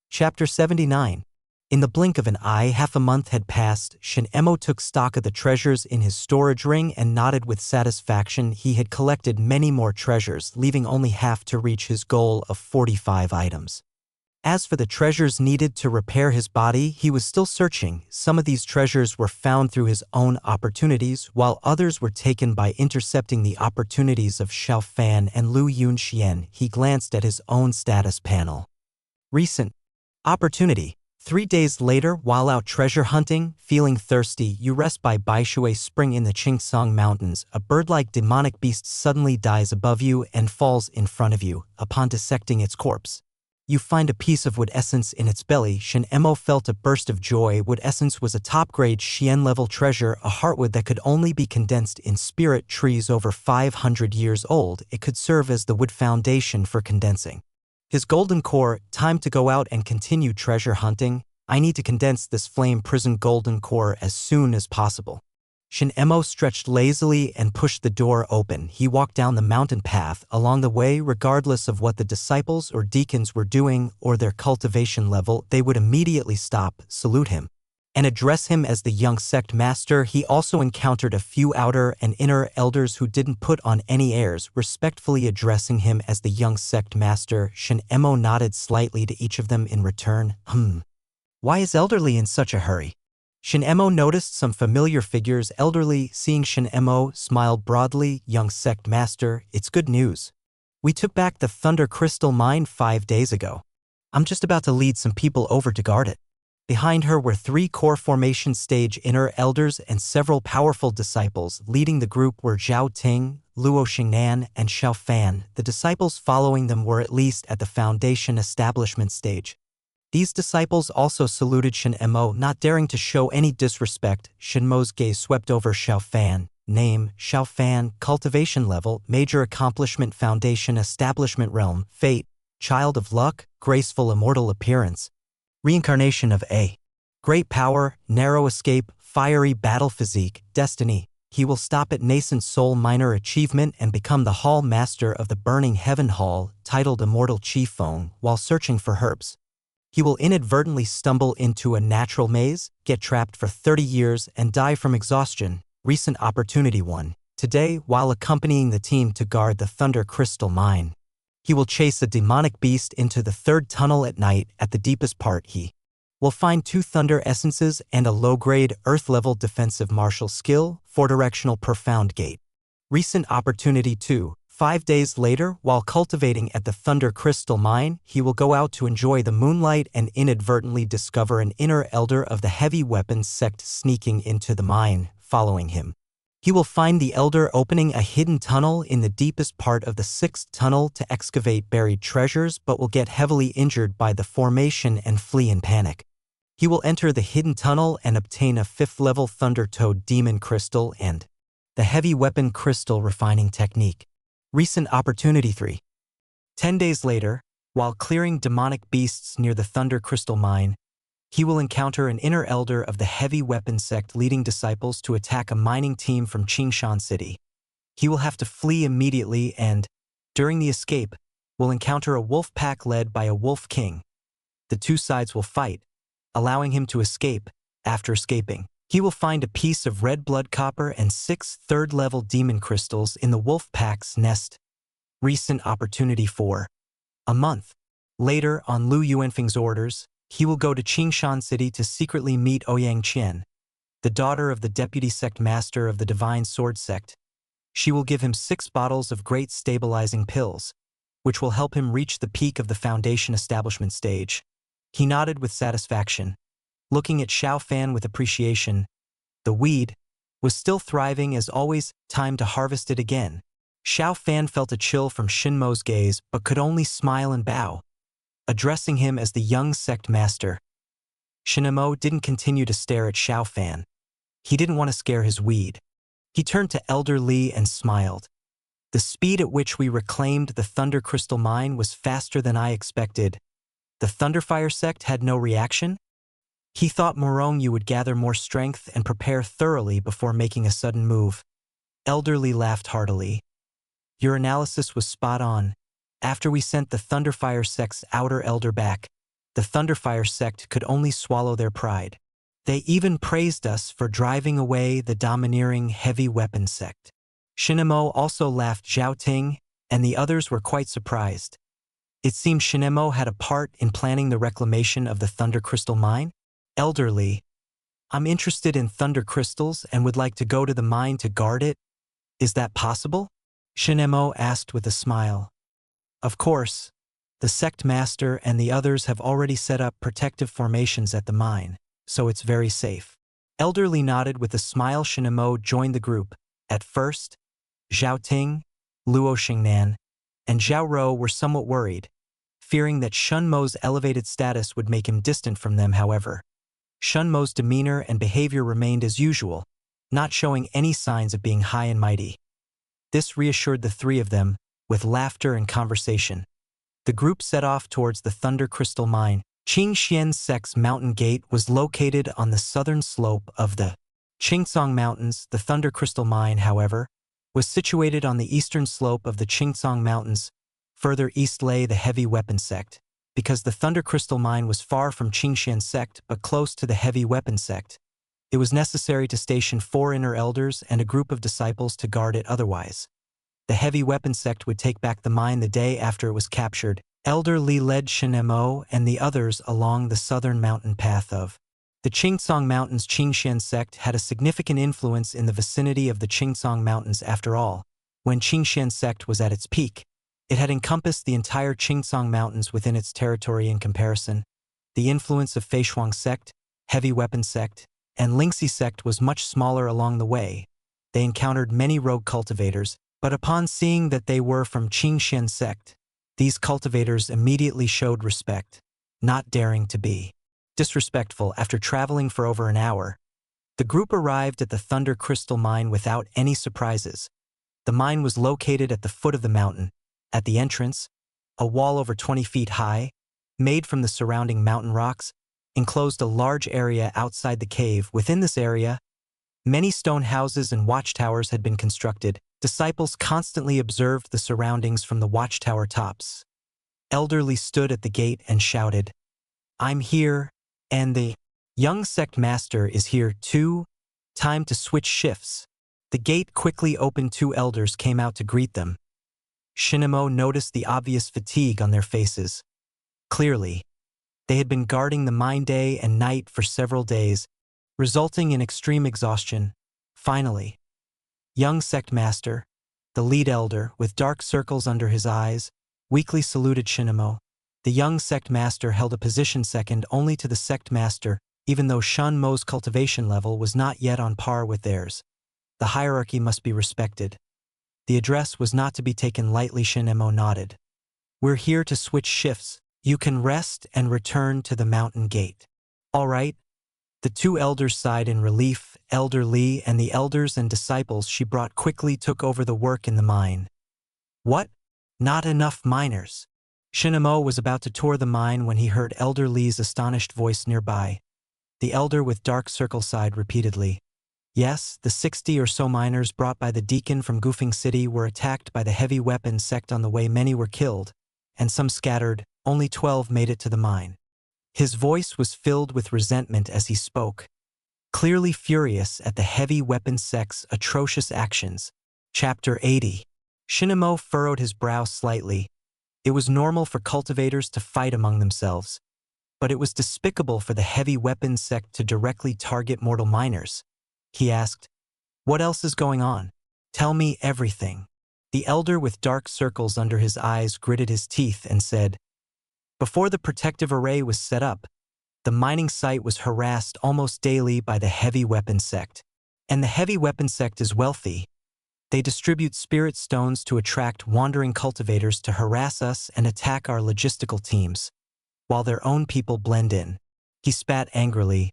Chapter 79. In the blink of an eye, half a month had passed. Shin Emo took stock of the treasures in his storage ring and nodded with satisfaction. He had collected many more treasures, leaving only half to reach his goal of 45 items. As for the treasures needed to repair his body, he was still searching. Some of these treasures were found through his own opportunities, while others were taken by intercepting the opportunities of Xiao Fan and Lu Yunxian. He glanced at his own status panel. Recent opportunity. 3 days later, while out treasure hunting, feeling thirsty, you rest by Baishui Spring in the Qingsong Mountains. A bird-like demonic beast suddenly dies above you and falls in front of you. Upon dissecting its corpse, you find a piece of wood essence in its belly. Shin Emo felt a burst of joy. Wood essence was a top-grade Xian-level treasure, a heartwood that could only be condensed in spirit trees over 500 years old. It could serve as the wood foundation for condensing his golden core. Time to go out and continue treasure hunting. I need to condense this flame prison golden core as soon as possible. Shin Emo stretched lazily and pushed the door open. He walked down the mountain path. Along the way, regardless of what the disciples or deacons were doing or their cultivation level, they would immediately stop, salute him, and address him as the young sect master. He also encountered a few outer and inner elders who didn't put on any airs, respectfully addressing him as the young sect master. Shin Emo nodded slightly to each of them in return. Why is Elderly in such a hurry? Shin Emo noticed some familiar figures. Elderly, seeing Shin Emo, smiled broadly. Young sect master, it's good news. We took back the Thunder Crystal Mine 5 days ago. I'm just about to lead some people over to guard it. Behind her were 3 core formation stage inner elders and several powerful disciples. Leading the group were Zhao Ting, Luo Xingnan, and Xiao Fan. The disciples following them were at least at the foundation establishment stage. These disciples also saluted Shin Emo, not daring to show any disrespect. Shin Mo's gaze swept over Xiao Fan. Name, Xiao Fan, cultivation level, major accomplishment, foundation, establishment realm, fate, child of luck, graceful immortal appearance. Reincarnation of A. Great power, narrow escape, fiery battle physique, destiny. He will stop at nascent soul minor achievement and become the hall master of the Burning Heaven Hall, titled Immortal Chi Feng, while searching for herbs. He will inadvertently stumble into a natural maze, get trapped for 30 years, and die from exhaustion. Recent opportunity 1. Today, while accompanying the team to guard the Thunder Crystal Mine, he will chase a demonic beast into the 3rd tunnel at night. At the deepest part, he will find 2 thunder essences and a low-grade, earth-level defensive martial skill, 4-directional profound gate. Recent opportunity 2. 5 days later, while cultivating at the Thunder Crystal Mine, he will go out to enjoy the moonlight and inadvertently discover an inner elder of the heavy weapons sect sneaking into the mine. Following him, he will find the elder opening a hidden tunnel in the deepest part of the 6th tunnel to excavate buried treasures, but will get heavily injured by the formation and flee in panic. He will enter the hidden tunnel and obtain a 5th-level Thunder Toad Demon Crystal and the Heavy Weapon Crystal Refining Technique. Recent opportunity 3. 10 days later, while clearing demonic beasts near the Thunder Crystal Mine, he will encounter an inner elder of the heavy weapon sect leading disciples to attack a mining team from Qingshan City. He will have to flee immediately and, during the escape, will encounter a wolf pack led by a wolf king. The 2 sides will fight, allowing him to escape. After escaping, he will find a piece of red blood copper and 6 3rd-level demon crystals in the wolf pack's nest. Recent opportunity 4. A month later, on Lu Yuanfeng's orders, he will go to Qingshan City to secretly meet Ouyang Qian, the daughter of the deputy sect master of the Divine Sword Sect. She will give him 6 bottles of great stabilizing pills. which will help him reach the peak of the foundation establishment stage. He nodded with satisfaction, looking at Xiao Fan with appreciation. The weed was still thriving as always, time to harvest it again. Xiao Fan felt a chill from Shinmo's gaze but could only smile and bow, addressing him as the young sect master. Shinmo didn't continue to stare at Xiao Fan. He didn't want to scare his weed. He turned to Elder Li and smiled. The speed at which we reclaimed the Thunder Crystal Mine was faster than I expected. The Thunderfire sect had no reaction? He thought Morongyu would gather more strength and prepare thoroughly before making a sudden move. Elder Li laughed heartily. Your analysis was spot on. After we sent the Thunderfire sect's outer elder back, the Thunderfire sect could only swallow their pride. They even praised us for driving away the domineering heavy weapon sect. Shinmo also laughed. Zhao Ting and the others were quite surprised. It seemed Shinmo had a part in planning the reclamation of the Thunder Crystal Mine. Elder Li, I'm interested in Thunder Crystals and would like to go to the mine to guard it. Is that possible? Shinmo asked with a smile. Of course. The sect master and the others have already set up protective formations at the mine, so it's very safe. Elder Li nodded with a smile. Shinmo joined the group. At first, Zhao Ting, Luo Xingnan, and Zhao Rou were somewhat worried, fearing that Shinmo's elevated status would make him distant from them. However, Shinmo's demeanor and behavior remained as usual, not showing any signs of being high and mighty. This reassured the three of them, with laughter and conversation. The group set off towards the Thunder Crystal Mine. Qingxian Sect's mountain gate was located on the southern slope of the Qingcong Mountains. The Thunder Crystal Mine, however, was situated on the eastern slope of the Qingcong Mountains. Further east lay the Heavy Weapon Sect. Because the Thunder Crystal Mine was far from Qingxian Sect but close to the Heavy Weapon Sect, it was necessary to station 4 inner elders and a group of disciples to guard it. Otherwise, the Heavy Weapon Sect would take back the mine the day after it was captured. Elder Li led Shinmo and the others along the southern mountain path of the Qingcong Mountains. Qingxian Sect had a significant influence in the vicinity of the Qingcong Mountains. After all, when Qingxian Sect was at its peak, it had encompassed the entire Qingcong Mountains within its territory. In comparison, the influence of Feishuang Sect, Heavy Weapon Sect, and Lingxi Sect was much smaller. Along the way, they encountered many rogue cultivators, but upon seeing that they were from Qingxian Sect, these cultivators immediately showed respect, not daring to be disrespectful. After traveling for over an hour, the group arrived at the Thunder Crystal Mine without any surprises. The mine was located at the foot of the mountain. At the entrance, a wall over 20 feet high, made from the surrounding mountain rocks, enclosed a large area outside the cave. Within this area, many stone houses and watchtowers had been constructed. Disciples constantly observed the surroundings from the watchtower tops. Elder Li stood at the gate and shouted, I'm here, and the young sect master is here too. Time to switch shifts. The gate quickly opened. 2 elders came out to greet them. Shinmo noticed the obvious fatigue on their faces. Clearly, they had been guarding the mine day and night for several days, resulting in extreme exhaustion. Finally, young sect master, the lead elder, with dark circles under his eyes, weakly saluted Shinmo. The young sect master held a position second only to the sect master, even though Shinmo's cultivation level was not yet on par with theirs. The hierarchy must be respected. The address was not to be taken lightly. Shinmo nodded. We're here to switch shifts. You can rest and return to the mountain gate. All right. The 2 elders sighed in relief. Elder Li and the elders and disciples she brought quickly took over the work in the mine. What? Not enough miners. Shinmo was about to tour the mine when he heard Elder Li's astonished voice nearby. The elder with dark circle sighed repeatedly. Yes, the 60 or so miners brought by the deacon from Gufeng City were attacked by the Heavy Weapon Sect. On the way, many were killed, and some scattered. Only 12 made it to the mine. His voice was filled with resentment as he spoke, clearly furious at the Heavy Weapon Sect's atrocious actions. Chapter 80. Shinmo furrowed his brow slightly. It was normal for cultivators to fight among themselves, but it was despicable for the Heavy Weapon Sect to directly target mortal miners. He asked, What else is going on? Tell me everything. The elder with dark circles under his eyes gritted his teeth and said, "Before the protective array was set up, the mining site was harassed almost daily by the heavy weapon sect. And the heavy weapon sect is wealthy. They distribute spirit stones to attract wandering cultivators to harass us and attack our logistical teams, while their own people blend in." He spat angrily.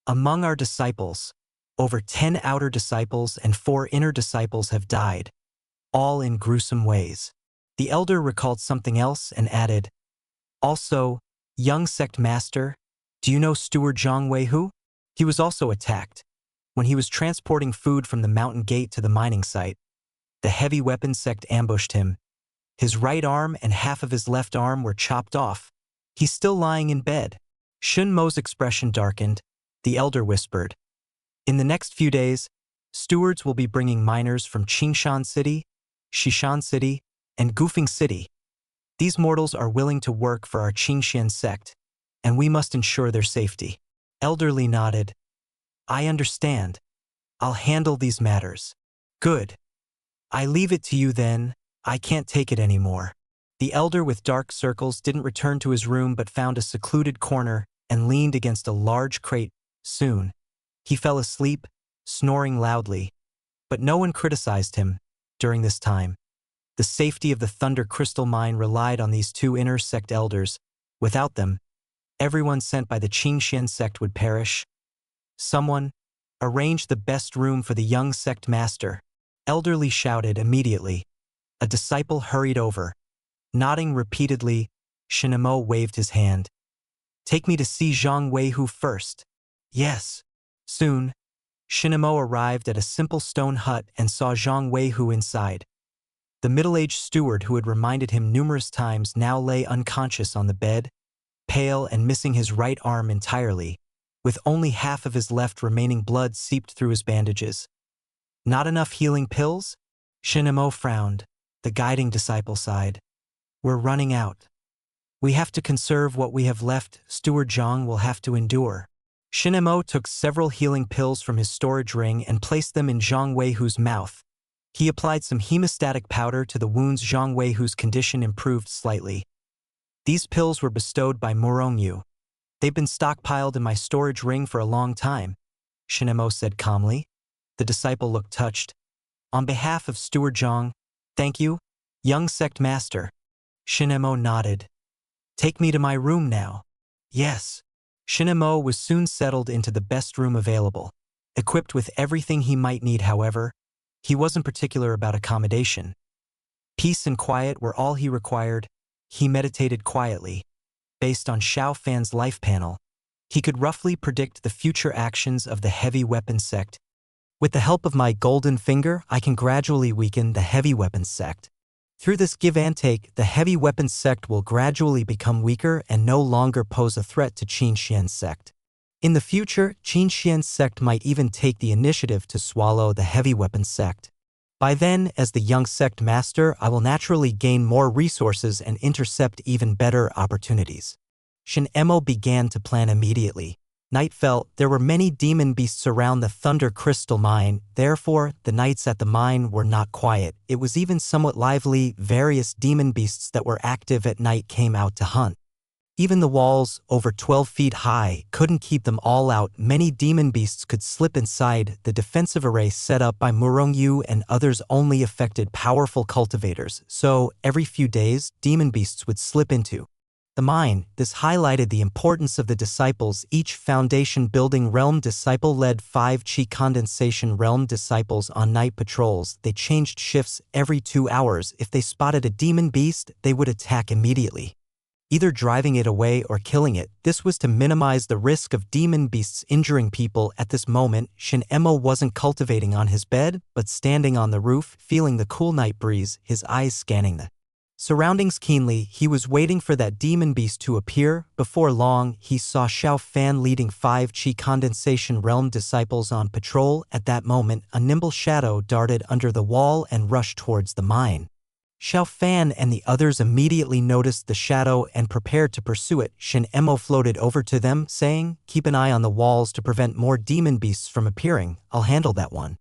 "Among our disciples, over 10 outer disciples and 4 inner disciples have died, all in gruesome ways." The elder recalled something else and added, "Also, young sect master, do you know Steward Zhang Weihu? He was also attacked. When he was transporting food from the mountain gate to the mining site, the heavy weapons sect ambushed him. His right arm and half of his left arm were chopped off. He's still lying in bed." Shun Mo's expression darkened. The elder whispered, "In the next few days, stewards will be bringing miners from Qingshan City, Shishan City, and Gufeng City. These mortals are willing to work for our Qingxian sect, and we must ensure their safety." Elderly nodded. "I understand. I'll handle these matters." "Good. I leave it to you then. I can't take it anymore." The elder with dark circles didn't return to his room but found a secluded corner and leaned against a large crate. Soon, he fell asleep, snoring loudly. But no one criticized him during this time. The safety of the Thunder Crystal Mine relied on these 2 inner sect elders. Without them, everyone sent by the Qingxian sect would perish. "Someone, arrange the best room for the young sect master." Elderly shouted immediately. A disciple hurried over. Nodding repeatedly, Shinamo waved his hand. "Take me to see Zhang Weihu first." "Yes." Soon, Shinamo arrived at a simple stone hut and saw Zhang Weihu inside. The middle-aged steward who had reminded him numerous times now lay unconscious on the bed, pale and missing his right arm entirely, with only half of his left remaining. Blood seeped through his bandages. "Not enough healing pills?" Shinamo frowned. The guiding disciple sighed. "We're running out. We have to conserve what we have left. Steward Zhang will have to endure." Shinamo took several healing pills from his storage ring and placed them in Zhang Weihu's mouth. He applied some hemostatic powder to the wounds. Zhang Weihu's condition improved slightly. "These pills were bestowed by Murongyu. They've been stockpiled in my storage ring for a long time," Shinamo said calmly. The disciple looked touched. "On behalf of Steward Zhang, thank you, young sect master." Shinamo nodded. "Take me to my room now." "Yes." Shinamo was soon settled into the best room available. Equipped with everything he might need, however, he wasn't particular about accommodation. Peace and quiet were all he required. He meditated quietly. Based on Xiao Fan's life panel, he could roughly predict the future actions of the heavy weapons sect. "With the help of my golden finger, I can gradually weaken the heavy weapons sect. Through this give and take, the heavy weapons sect will gradually become weaker and no longer pose a threat to Qingxian sect. In the future, Qingxian sect might even take the initiative to swallow the heavy weapons sect. By then, as the young sect master, I will naturally gain more resources and intercept even better opportunities." Shinemo began to plan immediately. Night fell. There were many demon beasts around the Thunder Crystal Mine. Therefore, the nights at the mine were not quiet. It was even somewhat lively. Various demon beasts that were active at night came out to hunt. Even the walls, over 12 feet high, couldn't keep them all out. Many demon beasts could slip inside. The defensive array set up by Murongyu and others only affected powerful cultivators, so every few days, demon beasts would slip into the mine. This highlighted the importance of the disciples. Each foundation building realm disciple led 5 Qi condensation realm disciples on night patrols. They changed shifts every 2 hours. If they spotted a demon beast, they would attack immediately, either driving it away or killing it. This was to minimize the risk of demon beasts injuring people. At this moment, Shinemo wasn't cultivating on his bed, but standing on the roof, feeling the cool night breeze, his eyes scanning the surroundings keenly. He was waiting for that demon beast to appear. Before long, he saw Xiao Fan leading 5 Qi condensation realm disciples on patrol. At that moment, a nimble shadow darted under the wall and rushed towards the mine. Xiao Fan and the others immediately noticed the shadow and prepared to pursue it. Shinemo floated over to them, saying, "Keep an eye on the walls to prevent more demon beasts from appearing. I'll handle that one."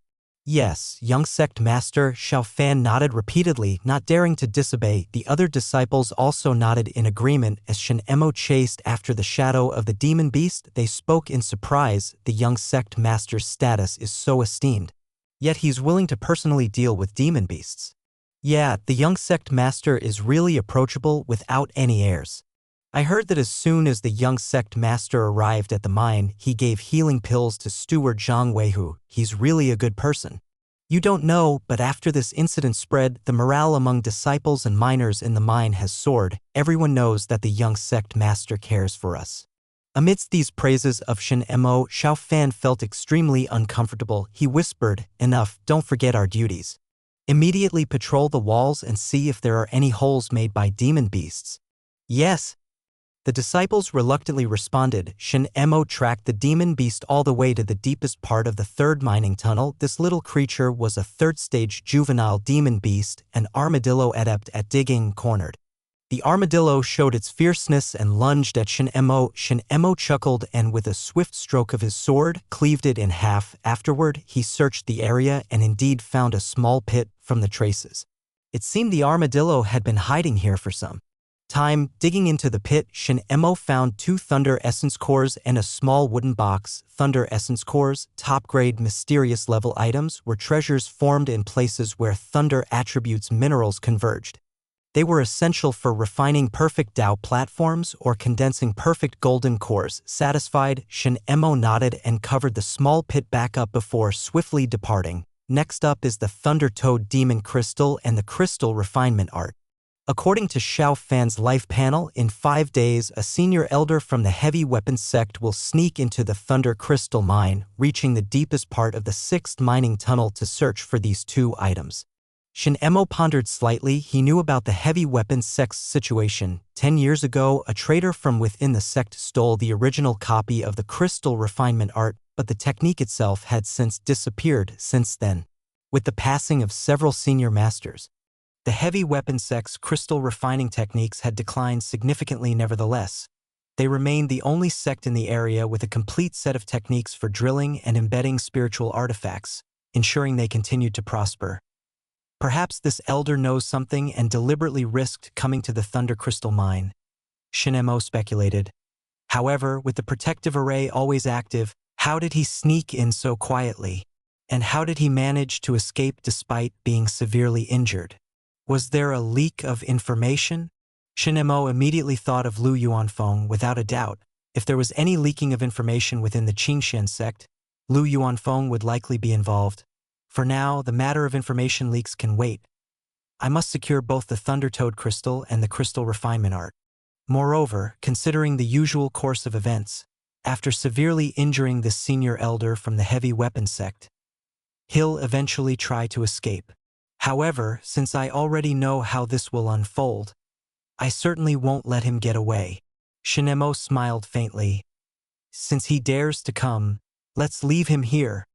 Yes, young sect master Xiao Fan nodded repeatedly, not daring to disobey. The other disciples also nodded in agreement as Shen Emo chased after the shadow of the demon beast. They spoke in surprise. The young sect master's status is so esteemed. Yet he's willing to personally deal with demon beasts. Yeah, the young sect master is really approachable without any airs. I heard that as soon as the young sect master arrived at the mine, he gave healing pills to steward Zhang Weihu. He's really a good person. You don't know, but after this incident spread, the morale among disciples and miners in the mine has soared. Everyone knows that the young sect master cares for us. Amidst these praises of Shen Mo, Xiao Fan felt extremely uncomfortable. He whispered, "Enough, don't forget our duties. Immediately patrol the walls and see if there are any holes made by demon beasts." Yes. The disciples reluctantly responded. Shen Mo tracked the demon beast all the way to the deepest part of the third mining tunnel. This little creature was a third-stage juvenile demon beast, an armadillo adept at digging. Cornered. The armadillo showed its fierceness and lunged at Shen Mo. Shen Mo chuckled and with a swift stroke of his sword, cleaved it in half. Afterward, he searched the area and indeed found a small pit from the traces. It seemed the armadillo had been hiding here for some time. Digging into the pit, Shen Mo found 2 Thunder Essence Cores and a small wooden box. Thunder Essence Cores, top-grade mysterious level items, were treasures formed in places where Thunder attributes minerals converged. They were essential for refining perfect Dao platforms or condensing perfect golden cores. Satisfied, Shen Mo nodded and covered the small pit back up before swiftly departing. Next up is the Thunder Toad Demon Crystal and the Crystal Refinement Art. According to Xiao Fan's life panel, in 5 days, a senior elder from the heavy weapons sect will sneak into the Thunder Crystal mine, reaching the deepest part of the 6th mining tunnel to search for these 2 items. Shen Mo pondered slightly. He knew about the heavy weapons sect's situation. 10 years ago, a traitor from within the sect stole the original copy of the Crystal Refinement Art, but the technique itself had since disappeared since then. With the passing of several senior masters, the heavy weapons sect's crystal refining techniques had declined significantly. Nevertheless, they remained the only sect in the area with a complete set of techniques for drilling and embedding spiritual artifacts, ensuring they continued to prosper. Perhaps this elder knows something and deliberately risked coming to the Thunder Crystal mine, Shen Mo speculated. However, with the protective array always active, how did he sneak in so quietly? And how did he manage to escape despite being severely injured? Was there a leak of information? Shen Mo immediately thought of Lu Yuanfeng. Without a doubt, if there was any leaking of information within the Qingxian sect, Lu Yuanfeng would likely be involved. For now, the matter of information leaks can wait. I must secure both the Thunder Toad Crystal and the Crystal Refinement Art. Moreover, considering the usual course of events, after severely injuring this senior elder from the heavy weapons sect, he'll eventually try to escape. However, since I already know how this will unfold, I certainly won't let him get away. Shen Mo smiled faintly. Since he dares to come, let's leave him here.